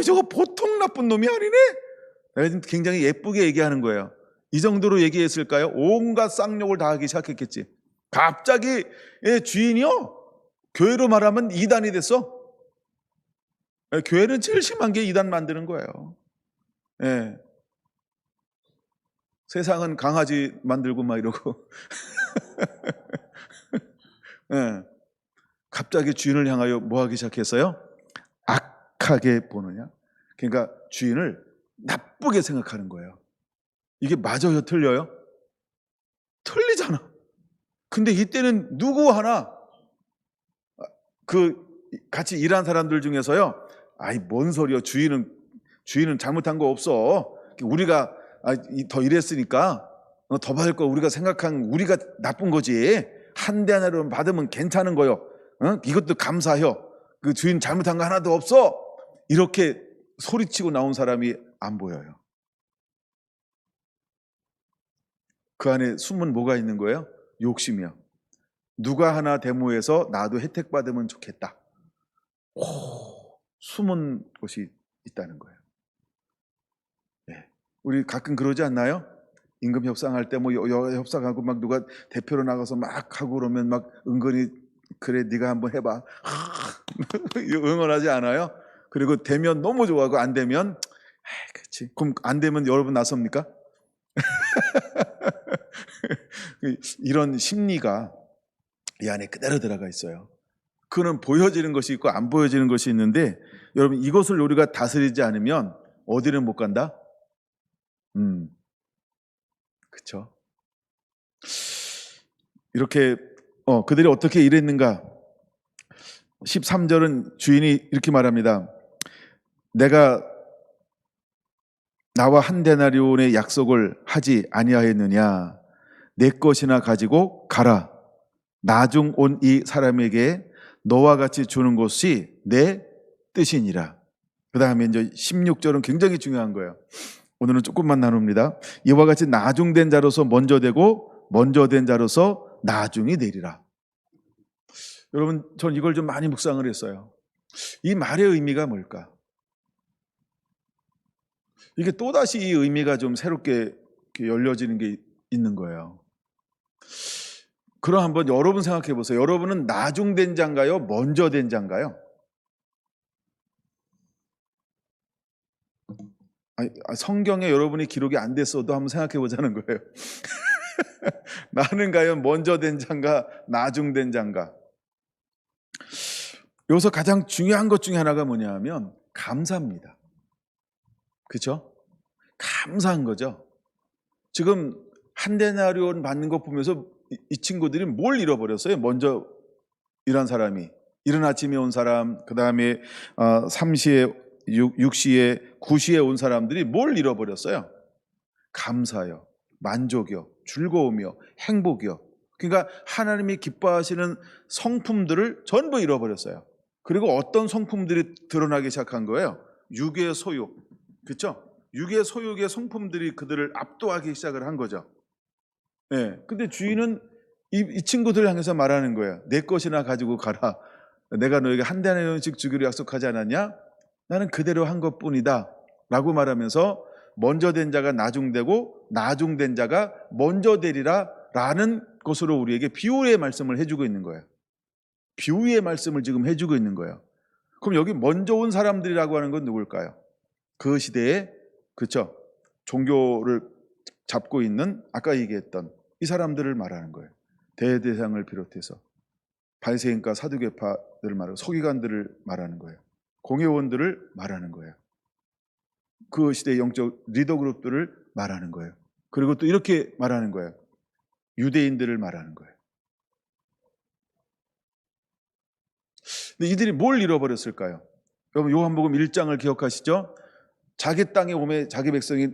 저거 보통 나쁜 놈이 아니네. 내가 지금 굉장히 예쁘게 얘기하는 거예요. 이 정도로 얘기했을까요? 온갖 쌍욕을 다 하기 시작했겠지. 갑자기 주인이요, 교회로 말하면 이단이 됐어. 교회는 제일 심한 게 이단 만드는 거예요. 예. 세상은 강아지 만들고 막 이러고. 예. 갑자기 주인을 향하여 뭐 하기 시작했어요? 악하게 보느냐? 그러니까 주인을 나쁘게 생각하는 거예요. 이게 맞아요, 틀려요? 틀리잖아. 근데 이때는 누구 하나 그 같이 일한 사람들 중에서요, 뭔 소리야, 주인은 잘못한 거 없어. 우리가 더 일했으니까 더 받을 거 우리가 생각한 우리가 나쁜 거지. 한 대나리온 받으면 괜찮은 거요. 이것도 감사해요. 그 주인 잘못한 거 하나도 없어. 이렇게 소리치고 나온 사람이 안 보여요. 그 안에 숨은 뭐가 있는 거예요? 욕심이요. 누가 하나 데모해서 나도 혜택 받으면 좋겠다. 숨은 곳이 있다는 거예요. 네. 우리 가끔 그러지 않나요? 임금 협상할 때 뭐 협상하고 막 누가 대표로 나가서 막 하고 그러면 막 은근히 그래 네가 한번 해봐 응원하지 않아요? 그리고 되면 너무 좋아하고 안 되면 그렇지. 그럼 안 되면 여러분 나섭니까? 이런 심리가 이 안에 그대로 들어가 있어요. 그는 보여지는 것이 있고 안 보여지는 것이 있는데, 여러분 이것을 우리가 다스리지 않으면 어디를 못 간다? 그렇죠. 이렇게 그들이 어떻게 일했는가? 13절은 주인이 이렇게 말합니다. 내가 나와 한 데나리온의 약속을 하지 아니하였느냐? 내 것이나 가지고 가라. 나중 온 이 사람에게 너와 같이 주는 것이 내 뜻이니라. 그 다음에 이제 16절은 굉장히 중요한 거예요. 오늘은 조금만 나눕니다. 이와 같이 나중된 자로서 먼저 되고 먼저 된 자로서 나중이 되리라. 여러분, 전 이걸 좀 많이 묵상을 했어요. 이 말의 의미가 뭘까? 이게 또다시 이 의미가 좀 새롭게 열려지는 게 있는 거예요. 그럼 한번 여러분 생각해 보세요. 여러분은 나중된 자인가요? 먼저 된 자인가요? 성경에 여러분이 기록이 안 됐어도 한번 생각해 보자는 거예요. 나는 과연 먼저 된 자인가 나중된 자인가? 여기서 가장 중요한 것 중에 하나가 뭐냐 하면 감사입니다. 그렇죠? 감사한 거죠. 지금 한 데나리온 받는 거 보면서 이 친구들이 뭘 잃어버렸어요? 먼저 일한 사람이, 이른 아침에 온 사람, 그 다음에 3시에 6시에 9시에 온 사람들이 뭘 잃어버렸어요? 감사요, 만족이요, 즐거움이요, 행복이요. 그러니까 하나님이 기뻐하시는 성품들을 전부 잃어버렸어요. 그리고 어떤 성품들이 드러나기 시작한 거예요? 육의 소욕. 그렇죠? 육의 소욕의 성품들이 그들을 압도하기 시작을 한 거죠. 네. 근데 주인은 이 친구들을 향해서 말하는 거예요. 내 것이나 가지고 가라. 내가 너에게 한 데나리온씩 주기로 약속하지 않았냐? 나는 그대로 한 것뿐이다 라고 말하면서 먼저 된 자가 나중되고 나중된 자가 먼저 되리라 라는 것으로 우리에게 비유의 말씀을 해주고 있는 거예요. 비유의 말씀을 지금 해주고 있는 거예요. 그럼 여기 먼저 온 사람들이라고 하는 건 누굴까요? 그 시대에, 그렇죠, 종교를 잡고 있는 아까 얘기했던 이 사람들을 말하는 거예요. 대대상을 비롯해서 바리새인과 사두개파들을 말하고 서기관들을 말하는 거예요. 공회원들을 말하는 거예요. 그 시대의 영적 리더 그룹들을 말하는 거예요. 그리고 또 이렇게 말하는 거예요. 유대인들을 말하는 거예요. 근데 이들이 뭘 잃어버렸을까요? 여러분 요한복음 1장을 기억하시죠? 자기 땅에 오매 자기 백성이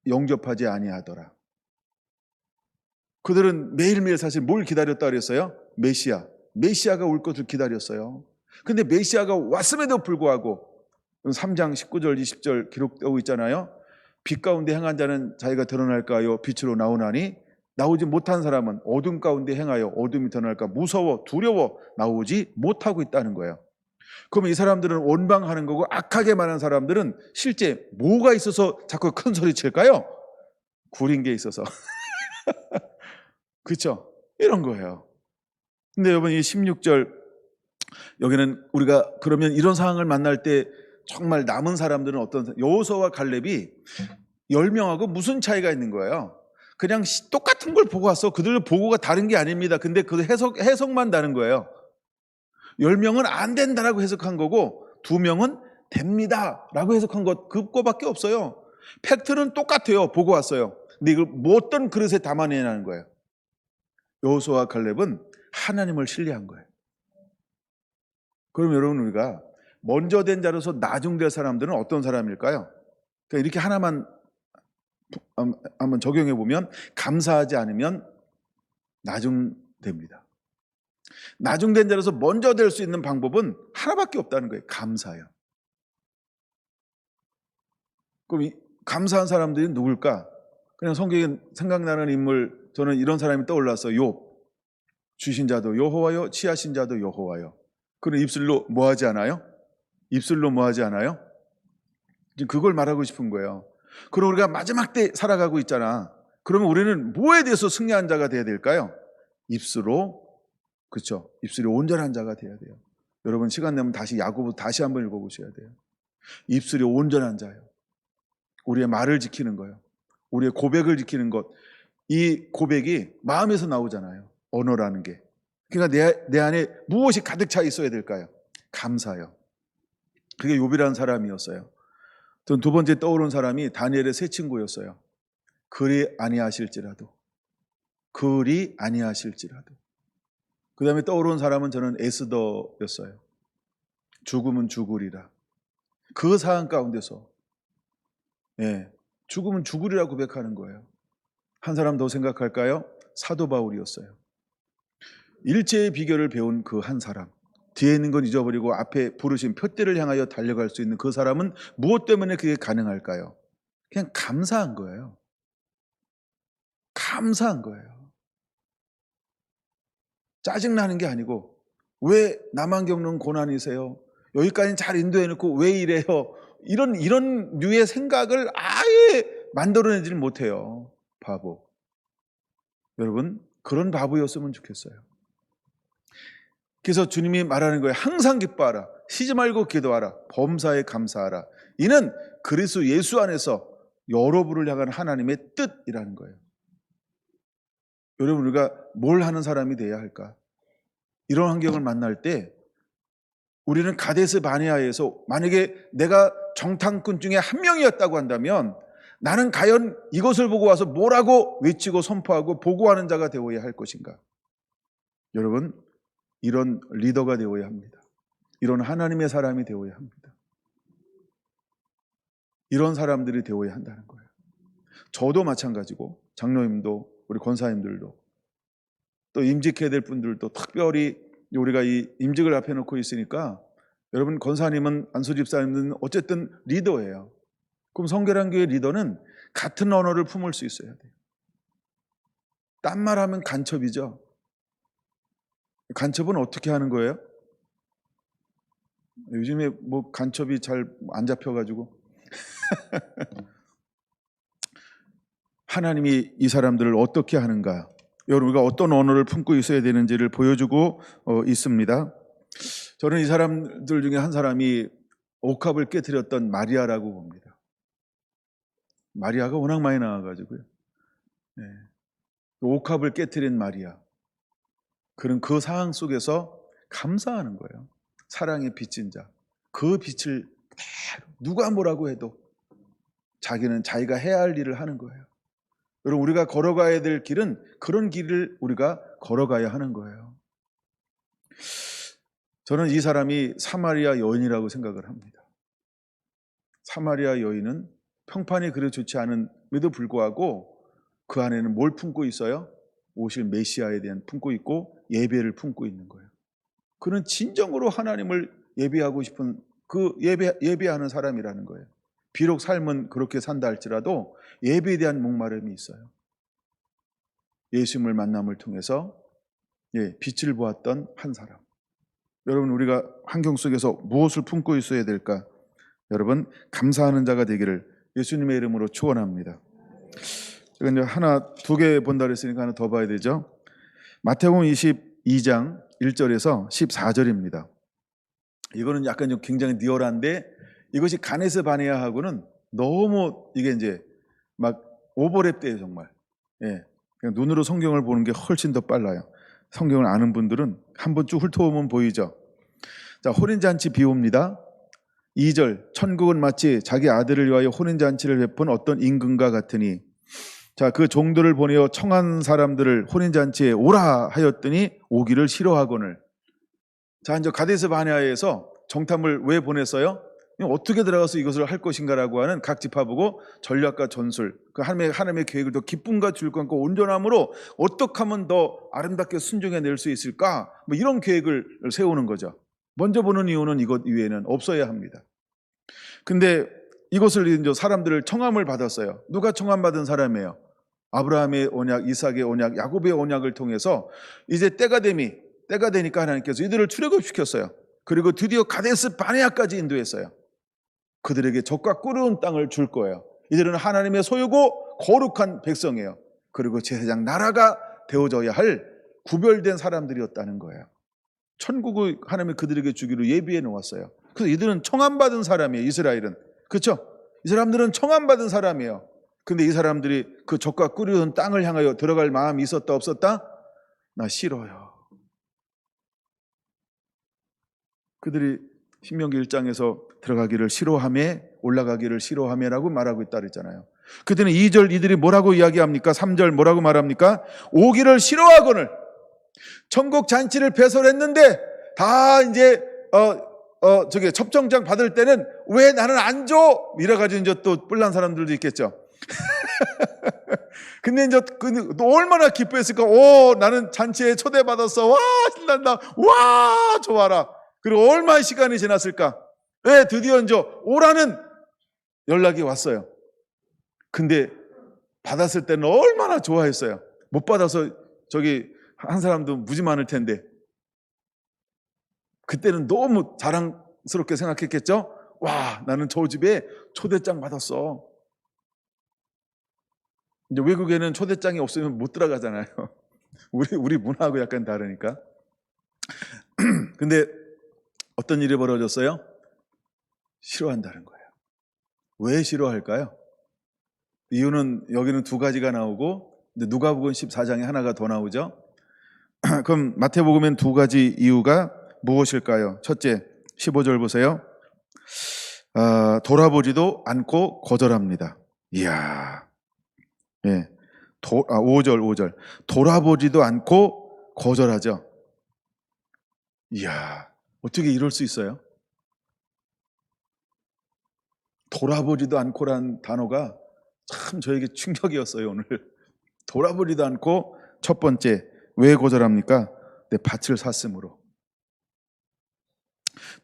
영접하지 아니하더라. 그들은 매일매일 사실 뭘 기다렸다 그랬어요? 메시아가 올 것을 기다렸어요. 근데 메시아가 왔음에도 불구하고 3장 19절 20절 기록되고 있잖아요. 빛 가운데 행한 자는 자기가 드러날까요? 빛으로 나오나니 나오지 못한 사람은 어둠 가운데 행하여 어둠이 드러날까 무서워 두려워 나오지 못하고 있다는 거예요. 그러면 이 사람들은 원방하는 거고, 악하게 말하는 사람들은 실제 뭐가 있어서 자꾸 큰 소리 칠까요? 구린 게 있어서. 그렇죠? 이런 거예요. 근데 여러분, 이 16절 여기는 우리가 그러면 이런 상황을 만날 때 정말 남은 사람들은 어떤, 여호수아와 갈렙이 10명하고 무슨 차이가 있는 거예요? 그냥 똑같은 걸 보고 왔어. 그들 보고가 다른 게 아닙니다. 근데 그 해석만 다른 거예요. 10명은 안 된다라고 해석한 거고 2명은 됩니다라고 해석한 것, 그거밖에 없어요. 팩트는 똑같아요. 보고 왔어요. 근데 이걸 뭐 어떤 그릇에 담아내냐는 거예요. 여호수아와 갈렙은 하나님을 신뢰한 거예요. 그럼 여러분, 우리가 먼저 된 자로서 나중될 사람들은 어떤 사람일까요? 그러니까 이렇게 하나만 한번 적용해 보면, 감사하지 않으면 나중됩니다. 나중된 자로서 먼저 될 수 있는 방법은 하나밖에 없다는 거예요. 감사요. 그럼 이 감사한 사람들이 누굴까? 그냥 성경에 생각나는 인물, 저는 이런 사람이 떠올랐어요. 욥. 주신 자도 여호와요, 취하신 자도 여호와요. 그는 입술로 뭐 하지 않아요? 입술로 뭐 하지 않아요? 그걸 말하고 싶은 거예요. 그럼 우리가 마지막 때 살아가고 있잖아. 그러면 우리는 뭐에 대해서 승리한 자가 돼야 될까요? 입술로, 그렇죠? 입술이 온전한 자가 돼야 돼요. 여러분, 시간 되면 다시 야고보 다시 한번 읽어보셔야 돼요. 입술이 온전한 자예요. 우리의 말을 지키는 거예요. 우리의 고백을 지키는 것. 이 고백이 마음에서 나오잖아요. 언어라는 게. 그러니까 내 안에 무엇이 가득 차 있어야 될까요? 감사요. 그게 욥이라는 사람이었어요. 전 두 번째 떠오른 사람이 다니엘의 세 친구였어요. 그리 아니하실지라도. 그 다음에 떠오른 사람은 저는 에스더였어요. 죽음은 죽으리라. 그 상황 가운데서 죽음은 죽으리라 고백하는 거예요. 한 사람 더 생각할까요? 사도 바울이었어요. 일체의 비결을 배운 그 한 사람, 뒤에 있는 건 잊어버리고 앞에 부르신 표대를 향하여 달려갈 수 있는 그 사람은 무엇 때문에 그게 가능할까요? 그냥 감사한 거예요. 감사한 거예요. 짜증나는 게 아니고, 왜 나만 겪는 고난이세요? 여기까지 잘 인도해놓고 왜 이래요? 이런 류의 생각을 아예 만들어내지를 못해요. 바보. 여러분, 그런 바보였으면 좋겠어요. 그래서 주님이 말하는 거예요. 항상 기뻐하라. 쉬지 말고 기도하라. 범사에 감사하라. 이는 그리스도 예수 안에서 여러분을 향한 하나님의 뜻이라는 거예요. 여러분, 우리가 뭘 하는 사람이 돼야 할까? 이런 환경을 만날 때 우리는 가데스 바네아에서, 만약에 내가 정탐꾼 중에 한 명이었다고 한다면 나는 과연 이것을 보고 와서 뭐라고 외치고 선포하고 보고하는 자가 되어야 할 것인가? 여러분, 이런 리더가 되어야 합니다. 이런 하나님의 사람이 되어야 합니다. 이런 사람들이 되어야 한다는 거예요. 저도 마찬가지고, 장로님도, 우리 권사님들도, 또 임직해야 될 분들도, 특별히 우리가 이 임직을 앞에 놓고 있으니까, 여러분, 권사님은, 안수 집사님은 어쨌든 리더예요. 그럼 성결한교회 리더는 같은 언어를 품을 수 있어야 돼요. 딴 말하면 간첩이죠. 간첩은 어떻게 하는 거예요? 요즘에 뭐 간첩이 잘 안 잡혀가지고 하나님이 이 사람들을 어떻게 하는가, 여러분, 우리가 어떤 언어를 품고 있어야 되는지를 보여주고 있습니다. 저는 이 사람들 중에 한 사람이 옥합을 깨뜨렸던 마리아라고 봅니다. 마리아가 워낙 많이 나와가지고요. 옥합을 깨뜨린 마리아. 그는 그 상황 속에서 감사하는 거예요. 사랑의 빚진 자. 그 빛을 누가 뭐라고 해도 자기는 자기가 해야 할 일을 하는 거예요. 여러분, 우리가 걸어가야 될 길은 그런 길을 우리가 걸어가야 하는 거예요. 저는 이 사람이 사마리아 여인이라고 생각을 합니다. 사마리아 여인은 평판이 그리 좋지 않음에도 불구하고 그 안에는 뭘 품고 있어요? 오실 메시아에 대한 품고 있고 예배를 품고 있는 거예요. 그는 진정으로 하나님을 예배하고 싶은 그 예배하는 사람이라는 거예요. 비록 삶은 그렇게 산다 할지라도 예배에 대한 목마름이 있어요. 예수님을 만남을 통해서 빛을 보았던 한 사람. 여러분, 우리가 환경 속에서 무엇을 품고 있어야 될까? 여러분, 감사하는 자가 되기를 예수님의 이름으로 축원합니다. 제가 이제 하나, 두 개 본다 그랬으니까 하나 더 봐야 되죠. 마태복음 22장 1절에서 14절입니다. 이거는 약간 좀 굉장히 리얼한데 이것이 가네스 바네아하고는 너무 이게 이제 막 오버랩돼요, 정말. 그냥 눈으로 성경을 보는 게 훨씬 더 빨라요. 성경을 아는 분들은 한번 쭉 훑어보면 보이죠. 자, 혼인잔치 비유입니다. 2절, 천국은 마치 자기 아들을 위하여 혼인잔치를 베푼 어떤 임금과 같으니, 자, 그 종들을 보내어 청한 사람들을 혼인잔치에 오라 하였더니 오기를 싫어하거늘. 자, 이제 가데스 바네아에서 정탐을 왜 보냈어요? 어떻게 들어가서 이것을 할 것인가라고 하는 각 지파보고 전략과 전술, 그 하나님의 계획을 더 기쁨과 즐거움과 온전함으로 어떻게 하면 더 아름답게 순종해낼 수 있을까? 뭐 이런 계획을 세우는 거죠. 먼저 보는 이유는 이것 이외에는 없어야 합니다. 근데 이것을 이제 사람들을 청함을 받았어요. 누가 청함받은 사람이에요? 아브라함의 언약, 이삭의 언약, 야곱의 언약을 통해서 이제 때가 되니까 하나님께서 이들을 출애굽시켰어요. 그리고 드디어 가데스 바네아까지 인도했어요. 그들에게 젖과 꿀은 땅을 줄 거예요. 이들은 하나님의 소유고 거룩한 백성이에요. 그리고 제사장 나라가 되어져야 할 구별된 사람들이었다는 거예요. 천국을 하나님이 그들에게 주기로 예비해 놓았어요. 그래서 이들은 청함받은 사람이에요. 이스라엘은. 그렇죠? 이 사람들은 청함받은 사람이에요. 근데 이 사람들이 그 젖과 꿀이 땅을 향하여 들어갈 마음이 있었다 없었다? 나 싫어요. 그들이 신명기 1장에서 들어가기를 싫어하며 올라가기를 싫어하며라고 말하고 있다 그랬잖아요. 그때는 2절 이들이 뭐라고 이야기합니까? 3절 뭐라고 말합니까? 오기를 싫어하거늘. 천국 잔치를 배설했는데 다 이제 저기 첩정장 받을 때는 왜 나는 안 줘? 이래가지고 이제 또 뿔난 사람들도 있겠죠. 근데 이제 또 얼마나 기뻐했을까? 오, 나는 잔치에 초대받았어. 와, 신난다. 와, 좋아라. 그리고 얼마나 시간이 지났을까? 왜 드디어 이제 오라는 연락이 왔어요. 근데 받았을 때는 얼마나 좋아했어요. 못 받아서 저기 한 사람도 무지 많을 텐데 그때는 너무 자랑스럽게 생각했겠죠? 와, 나는 저 집에 초대장 받았어. 이제 외국에는 초대장이 없으면 못 들어가잖아요. 우리 문화하고 약간 다르니까. 근데 어떤 일이 벌어졌어요? 싫어한다는 거예요. 왜 싫어할까요? 이유는 여기는 두 가지가 나오고 누가복음 14장에 하나가 더 나오죠. 그럼 마태복음엔 두 가지 이유가 무엇일까요? 첫째, 15절 보세요. 돌아보지도 않고 거절합니다. 이야, 5절. 돌아보지도 않고 거절하죠. 이야, 어떻게 이럴 수 있어요? 돌아보지도 않고란 단어가 참 저에게 충격이었어요, 오늘. 돌아보지도 않고 첫 번째, 왜 거절합니까? 내 밭을 샀으므로.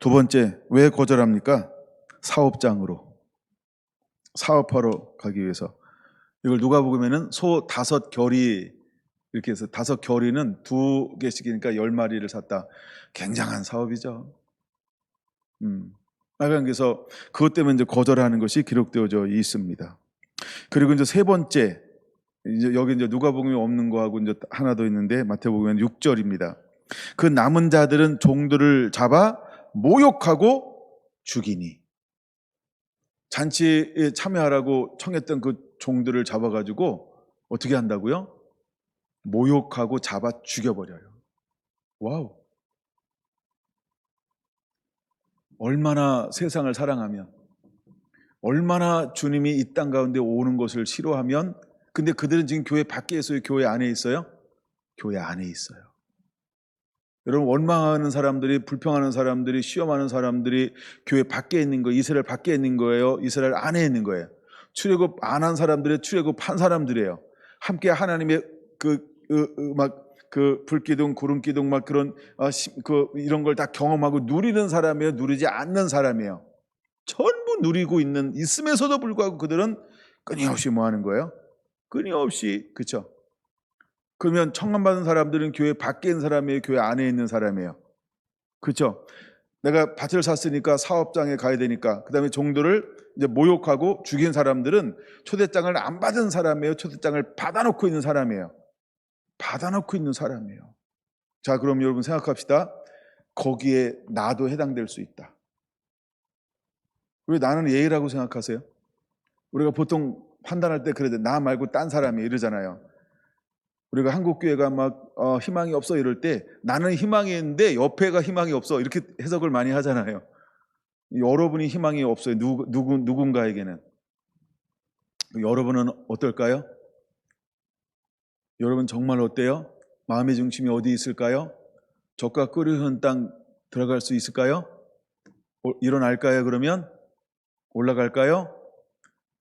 두 번째, 왜 거절합니까? 사업장으로. 사업하러 가기 위해서. 이걸 누가복음에는 소 5결이 이렇게 해서 5결이는 2개씩이니까 10마리를 샀다. 굉장한 사업이죠. 그래서 그것 때문에 이제 거절하는 것이 기록되어져 있습니다. 그리고 이제 세 번째, 이제 여기 이제 누가복음에 없는 거하고 이제 하나 더 있는데 마태복음에는 6절입니다. 그 남은 자들은 종들을 잡아 모욕하고 죽이니. 잔치에 참여하라고 청했던 그 종들을 잡아가지고 어떻게 한다고요? 모욕하고 잡아 죽여버려요. 와우. 얼마나 세상을 사랑하면, 얼마나 주님이 이 땅 가운데 오는 것을 싫어하면, 근데 그들은 지금 교회 밖에 있어요? 교회 안에 있어요? 교회 안에 있어요. 여러분, 원망하는 사람들이, 불평하는 사람들이, 시험하는 사람들이 교회 밖에 있는 거예요? 이스라엘 밖에 있는 거예요? 이스라엘 안에 있는 거예요? 출애굽 안 한 사람들이 출애굽한 사람들이에요. 함께 하나님의 그 불기둥, 구름기둥 막 그런 이런 걸 다 경험하고 누리는 사람이에요? 누리지 않는 사람이에요? 전부 누리고 있음에서도 불구하고 그들은 끊임없이 뭐 하는 거예요? 끊임없이, 그렇죠? 그러면 청함받은 사람들은 교회 밖에 있는 사람이에요? 교회 안에 있는 사람이에요? 그렇죠? 내가 밭을 샀으니까 사업장에 가야 되니까, 그 다음에 종들을 이제 모욕하고 죽인 사람들은 초대장을 안 받은 사람이에요? 초대장을 받아놓고 있는 사람이에요? 받아놓고 있는 사람이에요. 자, 그럼 여러분 생각합시다. 거기에 나도 해당될 수 있다. 왜 나는 예의라고 생각하세요? 우리가 보통 판단할 때 그래도 나 말고 딴 사람이 이러잖아요. 우리가 한국교회가 막 희망이 없어 이럴 때 나는 희망이 있는데 옆에가 희망이 없어 이렇게 해석을 많이 하잖아요. 여러분이 희망이 없어요. 누군가에게는. 여러분은 어떨까요? 여러분 정말 어때요? 마음의 중심이 어디 있을까요? 젖과 꿀이 흐르는 땅 들어갈 수 있을까요? 일어날까요? 그러면? 올라갈까요?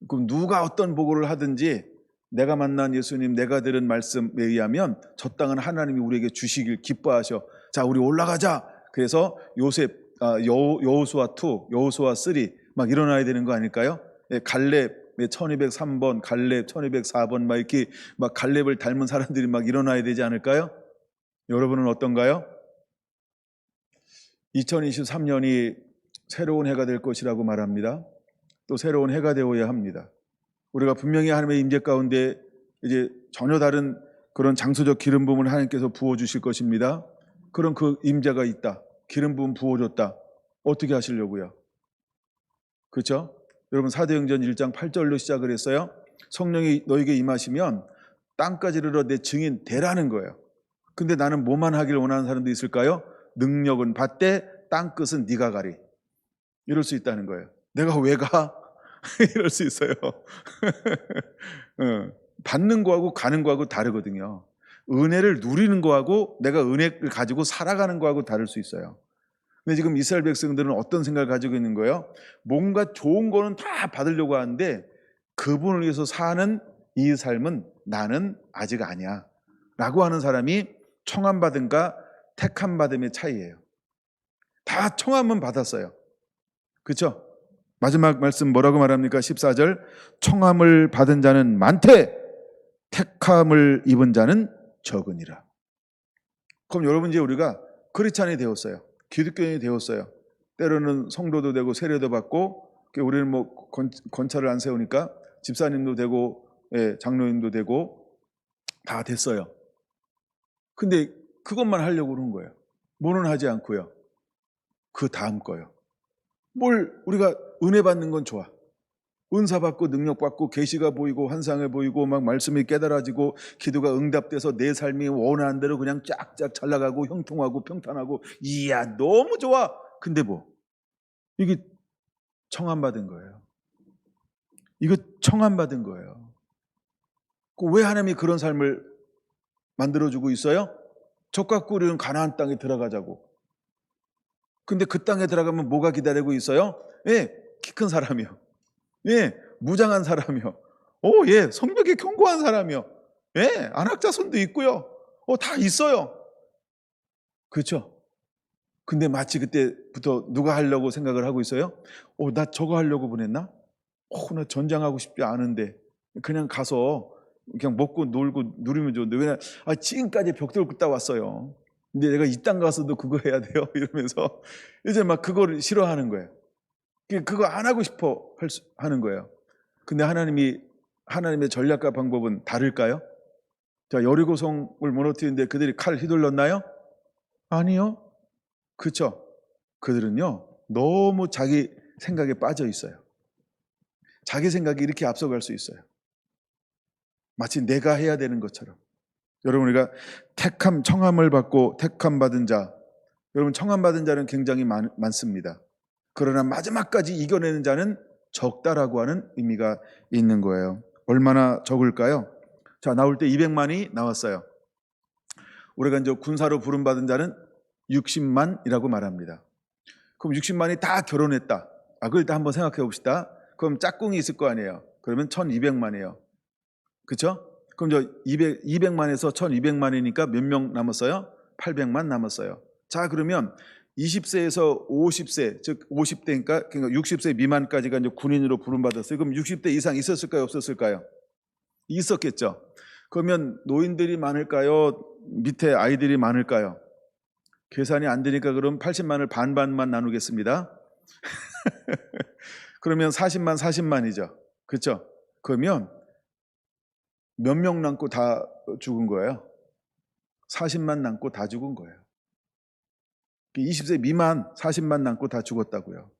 그럼 누가 어떤 보고를 하든지 내가 만난 예수님, 내가 들은 말씀에 의하면 저 땅은 하나님이 우리에게 주시길 기뻐하셔. 자, 우리 올라가자. 그래서 여호수아 2, 여호수아 3 막 일어나야 되는 거 아닐까요? 갈렙 1203번, 갈렙 1204번 막 이렇게 막 갈렙을 닮은 사람들이 막 일어나야 되지 않을까요? 여러분은 어떤가요? 2023년이 새로운 해가 될 것이라고 말합니다. 또 새로운 해가 되어야 합니다. 우리가 분명히 하나님의 임재 가운데 이제 전혀 다른 그런 장소적 기름 부음을 하나님께서 부어주실 것입니다. 그런 그 임재가 있다. 기름 부음 부어줬다. 어떻게 하시려고요? 그렇죠? 여러분 사도행전 1장 8절로 시작을 했어요. 성령이 너에게 임하시면 땅까지 이르러 내 증인 되라는 거예요. 근데 나는 뭐만 하길 원하는 사람도 있을까요? 능력은 받되 땅끝은 네가 가리. 이럴 수 있다는 거예요. 내가 왜 가? 이럴 수 있어요. 받는 거하고 가는 거하고 다르거든요. 은혜를 누리는 거하고 내가 은혜를 가지고 살아가는 거하고 다를 수 있어요. 근데 지금 이스라엘 백성들은 어떤 생각을 가지고 있는 거예요? 뭔가 좋은 거는 다 받으려고 하는데 그분을 위해서 사는 이 삶은 나는 아직 아니야 라고 하는 사람이 청함받음과 택함받음의 차이예요. 다 청함은 받았어요. 그렇죠? 마지막 말씀 뭐라고 말합니까? 14절 청함을 받은 자는 많되 택함을 입은 자는 적으니라. 그럼 여러분 이제 우리가 크리스찬이 되었어요. 기독교인이 되었어요. 때로는 성도도 되고 세례도 받고 우리는 뭐 권차를 안 세우니까 집사님도 되고 장로님도 되고 다 됐어요. 근데 그것만 하려고 그러는 거예요. 뭐는 하지 않고요. 그 다음 거요. 뭘 우리가 은혜 받는 건 좋아. 은사 받고 능력 받고 계시가 보이고 환상을 보이고 막 말씀이 깨달아지고 기도가 응답돼서 내 삶이 원하는 대로 그냥 쫙쫙 잘 나가고 형통하고 평탄하고 이야 너무 좋아. 근데 뭐 이게 청함 받은 거예요. 이거 청함 받은 거예요. 왜 하나님이 그런 삶을 만들어주고 있어요? 젖과 꿀은 가나안 땅에 들어가자고. 근데 그 땅에 들어가면 뭐가 기다리고 있어요? 키 큰 사람이요. 무장한 사람이요. 성벽이 견고한 사람이요. 안악자손도 있고요. 다 있어요. 그렇죠? 근데 마치 그때부터 누가 하려고 생각을 하고 있어요? 나 저거 하려고 보냈나? 나 전장하고 싶지 않은데 그냥 가서 그냥 먹고 놀고 누리면 좋은데 왜 지금까지 벽돌 긋다 왔어요. 근데 내가 이 땅 가서도 그거 해야 돼요? 이러면서 이제 막 그거를 싫어하는 거예요. 그거 안 하고 싶어 하는 거예요. 근데 하나님의 전략과 방법은 다를까요? 자, 여리고성을 무너뜨리는데 그들이 칼 휘둘렀나요? 아니요. 그렇죠? 그들은요 너무 자기 생각에 빠져 있어요. 자기 생각이 이렇게 앞서갈 수 있어요. 마치 내가 해야 되는 것처럼. 여러분 우리가 청함을 받고 택함 받은 자, 여러분 청함 받은 자는 굉장히 많습니다. 그러나 마지막까지 이겨내는 자는 적다라고 하는 의미가 있는 거예요. 얼마나 적을까요? 자, 나올 때 200만이 나왔어요. 우리가 이제 군사로 부름받은 자는 60만이라고 말합니다. 그럼 60만이 다 결혼했다. 그걸 일단 한번 생각해 봅시다. 그럼 짝꿍이 있을 거 아니에요. 그러면 1200만이에요. 그렇죠? 그럼 저 200만에서 1200만이니까 몇 명 남았어요? 800만 남았어요. 자, 그러면 20세에서 50세, 즉 50대니까 그러니까 60세 미만까지가 이제 군인으로 부름받았어요. 그럼 60대 이상 있었을까요? 없었을까요? 있었겠죠. 그러면 노인들이 많을까요? 밑에 아이들이 많을까요? 계산이 안 되니까 그럼 80만을 반반만 나누겠습니다. 그러면 40만, 40만이죠. 그렇죠? 그러면 몇 명 남고 다 죽은 거예요? 40만 남고 다 죽은 거예요. 20세 미만 40만 남고 다 죽었다고요.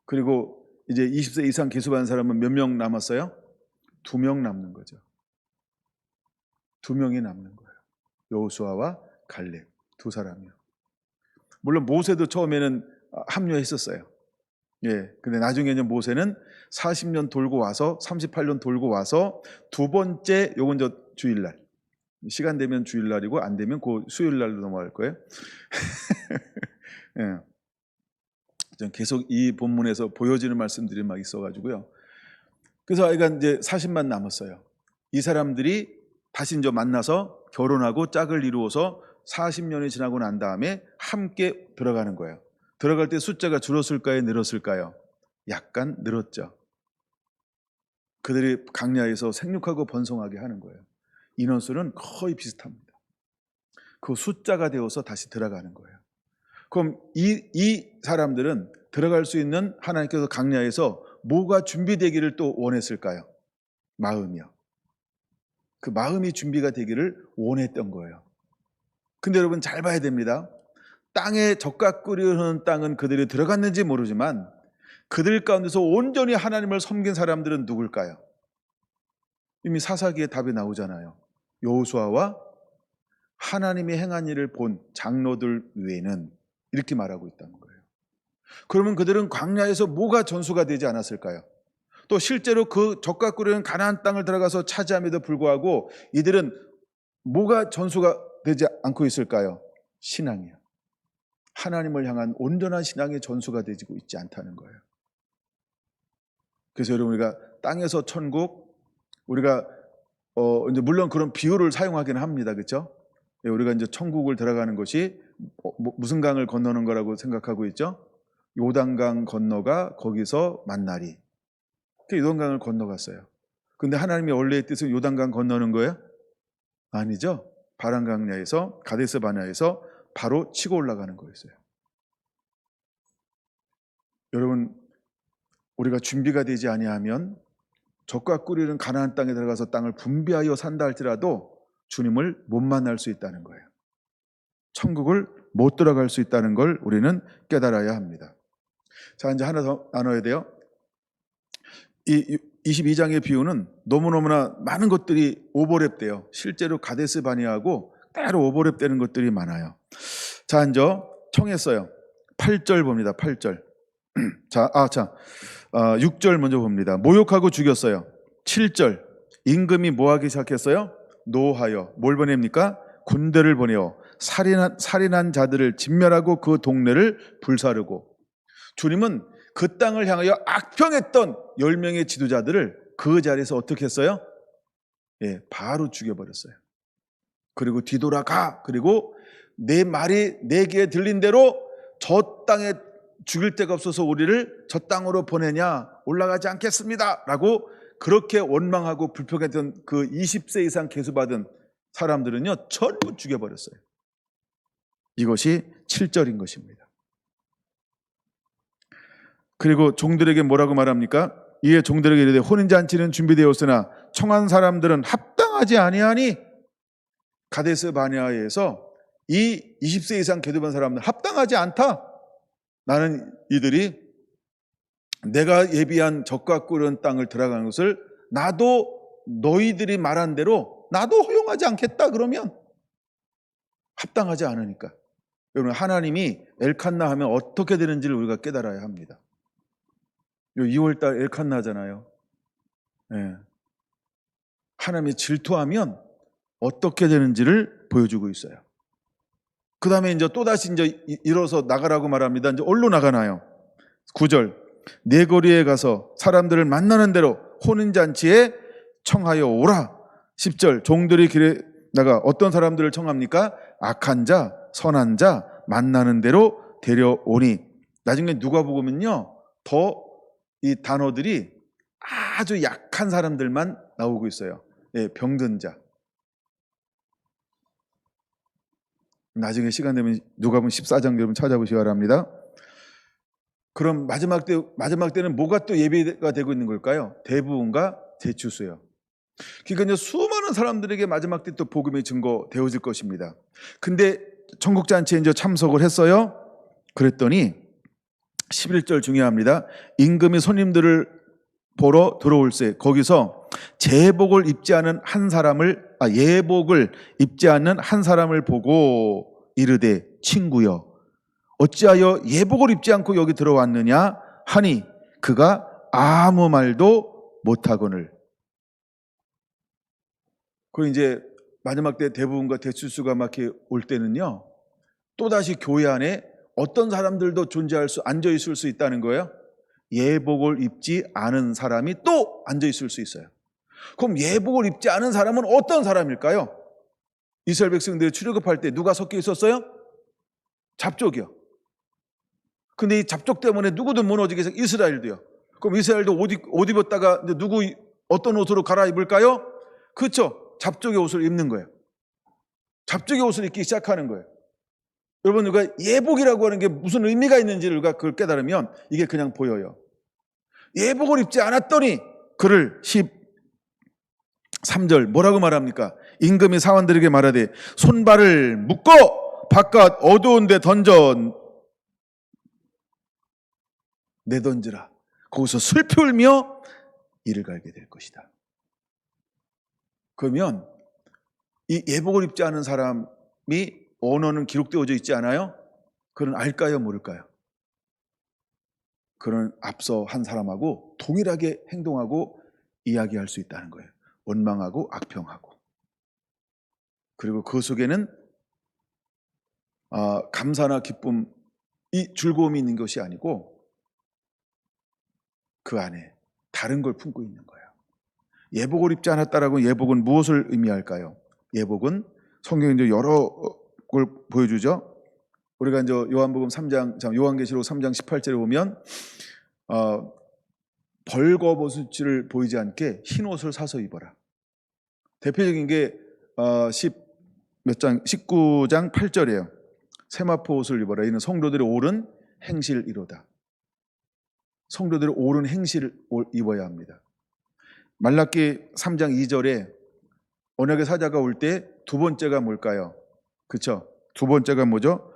그리고 이제 20세 이상 계수받은 사람은 몇 명 남았어요? 2명 남는 거죠. 2명이 남는 거예요. 여호수아와 갈렙 두 사람이요. 물론 모세도 처음에는 합류했었어요. 예, 근데 나중에는 모세는 40년 돌고 와서 38년 돌고 와서 두 번째 요건 저 주일날 시간 되면 주일날이고 안 되면 그 수요일날로 넘어갈 거예요. 예, 전 계속 이 본문에서 보여지는 말씀들이 막 있어가지고요. 그래서 아이가 이제 40만 남았어요. 이 사람들이 다시 이제 만나서 결혼하고 짝을 이루어서 40년이 지나고 난 다음에 함께 들어가는 거예요. 들어갈 때 숫자가 줄었을까요? 늘었을까요? 약간 늘었죠. 그들이 강야에서 생육하고 번성하게 하는 거예요. 인원수는 거의 비슷합니다. 그 숫자가 되어서 다시 들어가는 거예요. 그럼 이 사람들은 들어갈 수 있는 하나님께서 강야에서 뭐가 준비되기를 또 원했을까요? 마음이요. 그 마음이 준비가 되기를 원했던 거예요. 근데 여러분 잘 봐야 됩니다. 땅에 젓가 끓이는 땅은 그들이 들어갔는지 모르지만 그들 가운데서 온전히 하나님을 섬긴 사람들은 누굴까요? 이미 사사기에 답이 나오잖아요. 여호수아와 하나님이 행한 일을 본 장로들 외에는 이렇게 말하고 있다는 거예요. 그러면 그들은 광야에서 뭐가 전수가 되지 않았을까요? 또 실제로 그 젓가 끓이는 가나안 땅을 들어가서 차지함에도 불구하고 이들은 뭐가 전수가 되지 않고 있을까요? 신앙이요. 하나님을 향한 온전한 신앙의 전수가 되지고 있지 않다는 거예요. 그래서 여러분 우리가 땅에서 천국 우리가 이제 물론 그런 비유를 사용하기는 합니다. 그렇죠? 우리가 이제 천국을 들어가는 것이 무슨 강을 건너는 거라고 생각하고 있죠? 요단강 건너가 거기서 만나리. 요단강을 건너갔어요. 근데 하나님의 원래의 뜻은 요단강 건너는 거예요? 아니죠. 바란강야에서 가데스 바네아에서 바로 치고 올라가는 거였어요. 여러분 우리가 준비가 되지 아니하면 젖과 꿀 이른 가나안 땅에 들어가서 땅을 분비하여 산다 할지라도 주님을 못 만날 수 있다는 거예요. 천국을 못 들어갈 수 있다는 걸 우리는 깨달아야 합니다. 자, 이제 하나 더 나눠야 돼요. 이 22장의 비유는 너무너무나 많은 것들이 오버랩돼요. 실제로 가데스 바네아하고 따로 오버랩되는 것들이 많아요. 자, 이제 청했어요. 8절 봅니다. 8절. 자, 6절 먼저 봅니다. 모욕하고 죽였어요. 7절. 임금이 뭐 하기 시작했어요? 노하여. 뭘 보냅니까? 군대를 보내어 살인한 자들을 진멸하고 그 동네를 불사르고. 주님은 그 땅을 향하여 악평했던 10명의 지도자들을 그 자리에서 어떻게 했어요? 예, 바로 죽여버렸어요. 그리고 뒤돌아가. 그리고 내 말이 내 귀에 들린 대로 저 땅에 죽일 데가 없어서 우리를 저 땅으로 보내냐? 올라가지 않겠습니다. 라고 그렇게 원망하고 불평했던 그 20세 이상 계수받은 사람들은요, 전부 죽여버렸어요. 이것이 7절인 것입니다. 그리고 종들에게 뭐라고 말합니까? 이에 종들에게 이르되 혼인잔치는 준비되었으나 청한 사람들은 합당하지 아니하니. 가데스 바네아에서 이 20세 이상 계수받은 사람들은 합당하지 않다. 나는 이들이 내가 예비한 젖과 꿀은 땅을 들어가는 것을 나도 너희들이 말한 대로 나도 허용하지 않겠다. 그러면 합당하지 않으니까. 여러분 하나님이 엘칸나 하면 어떻게 되는지를 우리가 깨달아야 합니다. 2월달 엘칸나잖아요. 네. 하나님이 질투하면 어떻게 되는지를 보여주고 있어요. 그 다음에 이제 또다시 이제 일어서 나가라고 말합니다. 이제 얼로 나가나요? 9절. 네 거리에 가서 사람들을 만나는 대로 혼인잔치에 청하여 오라. 10절. 종들이 길에 나가 어떤 사람들을 청합니까? 악한 자, 선한 자 만나는 대로 데려오니. 나중에 누가복음은요, 더 이 단어들이 아주 약한 사람들만 나오고 있어요. 예, 병든 자. 나중에 시간 되면 누가복음 14장 여러분 찾아보시기 바랍니다. 그럼 마지막 때는 뭐가 또 예배가 되고 있는 걸까요? 대부흥과 대추수요. 그러니까 이제 수많은 사람들에게 마지막 때 또 복음이 증거되어질 것입니다. 근데 천국잔치에 이제 참석을 했어요. 그랬더니 11절 중요합니다. 임금이 손님들을 보러 들어올세 거기서 예복을 입지 않은 한 사람을 보고 이르되 친구여 어찌하여 예복을 입지 않고 여기 들어왔느냐 하니 그가 아무 말도 못하거늘. 그 이제 마지막 때 대부흥과 대추수가 막 이렇게 올 때는요, 또다시 교회 안에 어떤 사람들도 앉아 있을 수 있다는 거예요. 예복을 입지 않은 사람이 또 앉아 있을 수 있어요. 그럼 예복을 입지 않은 사람은 어떤 사람일까요? 이스라엘 백성들이 출애굽할 때 누가 섞여 있었어요? 잡족이요. 근데 이 잡족 때문에 누구든 무너지게 해서 이스라엘도요. 그럼 이스라엘도 옷 입었다가 어떤 옷으로 갈아입을까요? 그렇죠. 잡족의 옷을 입는 거예요. 잡족의 옷을 입기 시작하는 거예요. 여러분, 우리가 예복이라고 하는 게 무슨 의미가 있는지를 우리가 그걸 깨달으면 이게 그냥 보여요. 예복을 입지 않았더니 그를 13절 뭐라고 말합니까? 임금이 사원들에게 말하되 손발을 묶어 바깥 어두운 데 내던지라. 거기서 슬피 울며 이를 갈게 될 것이다. 그러면 이 예복을 입지 않은 사람이 언어는 기록되어져 있지 않아요? 그는 알까요, 모를까요? 그는 앞서 한 사람하고 동일하게 행동하고 이야기할 수 있다는 거예요. 원망하고 악평하고. 그리고 그 속에는 감사나 기쁨, 이 즐거움이 있는 것이 아니고 그 안에 다른 걸 품고 있는 거예요. 예복을 입지 않았다라고 예복은 무엇을 의미할까요? 예복은 성경에 여러 걸 보여주죠. 우리가 이제 요한계시록 3장 18절에 보면 벌거벗을지를 보이지 않게 흰 옷을 사서 입어라. 대표적인 게 19장 8절이에요. 세마포 옷을 입어라. 이는 성도들의 옳은 행실이로다. 성도들의 옳은 행실을 입어야 합니다. 말라기 3장 2절에 언약의 사자가 올 때 두 번째가 뭘까요? 그렇죠? 두 번째가 뭐죠?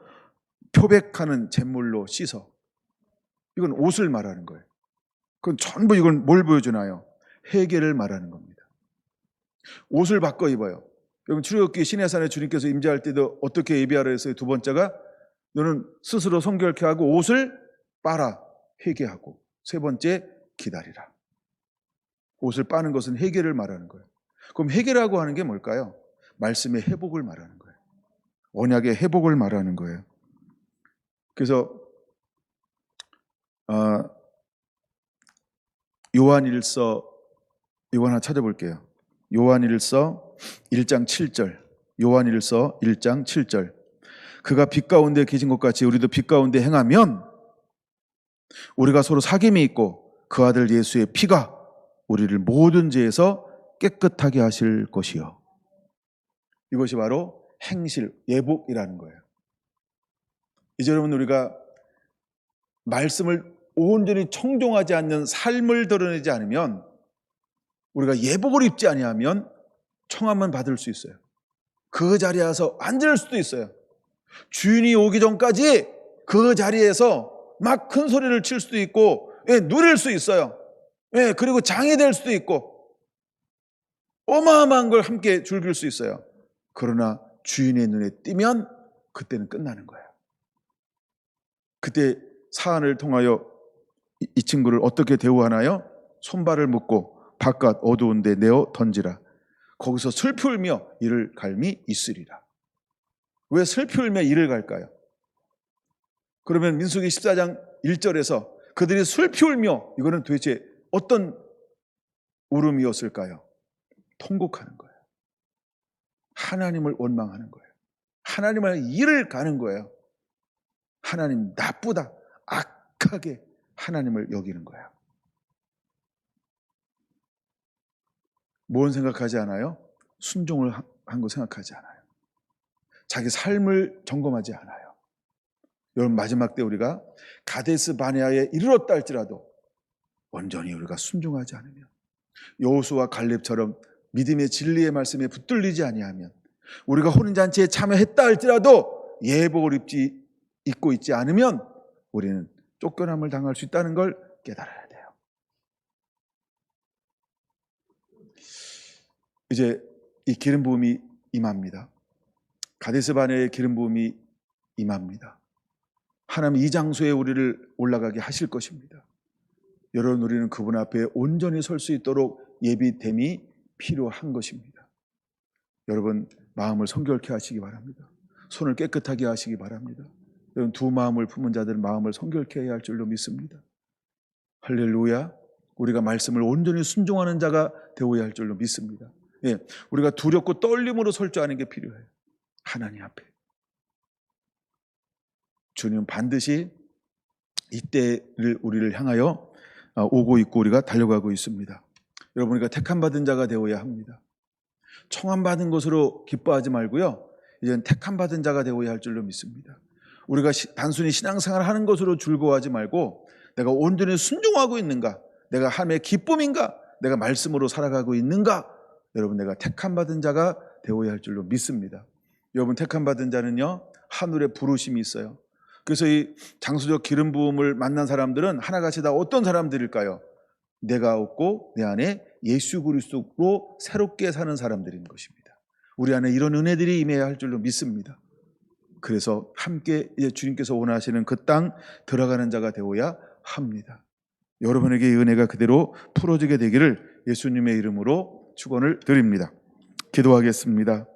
표백하는 잿물로 씻어. 이건 옷을 말하는 거예요. 그건 전부 이건 뭘 보여주나요? 회개를 말하는 겁니다. 옷을 바꿔 입어요. 여러분 출애굽기 시내산에 주님께서 임재할 때도 어떻게 예비하라 했어요? 두 번째가 너는 스스로 성결케 하고 옷을 빨아 회개하고, 세 번째 기다리라. 옷을 빠는 것은 회개를 말하는 거예요. 그럼 회개라고 하는 게 뭘까요? 말씀의 회복을 말하는 거예요. 언약의 회복을 말하는 거예요. 그래서 요한일서 하나 찾아볼게요. 요한일서 1장 7절. 요한일서 1장 7절. 그가 빛 가운데 계신 것 같이 우리도 빛 가운데 행하면 우리가 서로 사귐이 있고 그 아들 예수의 피가 우리를 모든 죄에서 깨끗하게 하실 것이요. 이것이 바로 행실, 예복이라는 거예요. 이제 여러분 우리가 말씀을 온전히 청종하지 않는 삶을 드러내지 않으면, 우리가 예복을 입지 아니하면 청함은 받을 수 있어요. 그 자리에 와서 앉을 수도 있어요. 주인이 오기 전까지 그 자리에서 막 큰 소리를 칠 수도 있고, 누릴 수 있어요. 그리고 장이 될 수도 있고 어마어마한 걸 함께 즐길 수 있어요. 그러나 주인의 눈에 띄면 그때는 끝나는 거예요. 그때 사안을 통하여 이 친구를 어떻게 대우하나요? 손발을 묶고 바깥 어두운 데 내어 던지라. 거기서 슬피 울며 이를 갈미 있으리라. 왜 슬피 울며 이를 갈까요? 그러면 민수기 14장 1절에서 그들이 슬피 울며, 이거는 도대체 어떤 울음이었을까요? 통곡하는 거예요. 하나님을 원망하는 거예요. 하나님을 이를 가는 거예요. 하나님 나쁘다, 악하게 하나님을 여기는 거예요. 뭔 생각하지 않아요? 순종을 한 거 생각하지 않아요. 자기 삶을 점검하지 않아요. 여러분, 마지막 때 우리가 가데스 바네아에 이르렀다 할지라도 온전히 우리가 순종하지 않으면, 여호수아 갈렙처럼 믿음의 진리의 말씀에 붙들리지 아니하면, 우리가 혼인잔치에 참여했다 할지라도 예복을 입고 있지 않으면 우리는 쫓겨남을 당할 수 있다는 걸 깨달아야 돼요. 이제 이 기름 부음이 임합니다. 가데스 바네아의 기름 부음이 임합니다. 하나님 이 장소에 우리를 올라가게 하실 것입니다. 여러분, 우리는 그분 앞에 온전히 설 수 있도록 예비됨이 필요한 것입니다. 여러분, 마음을 성결케 하시기 바랍니다. 손을 깨끗하게 하시기 바랍니다. 여러분, 두 마음을 품은 자들은 마음을 성결케 해야 할 줄로 믿습니다. 할렐루야. 우리가 말씀을 온전히 순종하는 자가 되어야 할 줄로 믿습니다. 예, 우리가 두렵고 떨림으로 설 줄 아는 게 필요해요. 하나님 앞에. 주님은 반드시 이때를 우리를 향하여 오고 있고 우리가 달려가고 있습니다. 여러분, 우리가 택함받은 자가 되어야 합니다. 청함받은 것으로 기뻐하지 말고요, 이제는 택함받은 자가 되어야 할 줄로 믿습니다. 우리가 단순히 신앙생활을 하는 것으로 즐거워하지 말고, 내가 온전히 순종하고 있는가, 내가 하나님의 기쁨인가, 내가 말씀으로 살아가고 있는가, 여러분, 내가 택함받은 자가 되어야 할 줄로 믿습니다. 여러분, 택함받은 자는요, 하늘의 부르심이 있어요. 그래서 이 장수적 기름 부음을 만난 사람들은 하나같이 다 어떤 사람들일까요? 내가 얻고 내 안에 예수 그리스도로 새롭게 사는 사람들인 것입니다. 우리 안에 이런 은혜들이 임해야 할 줄로 믿습니다. 그래서 함께 이제 주님께서 원하시는 그 땅 들어가는 자가 되어야 합니다. 여러분에게 이 은혜가 그대로 풀어지게 되기를 예수님의 이름으로 축원을 드립니다. 기도하겠습니다.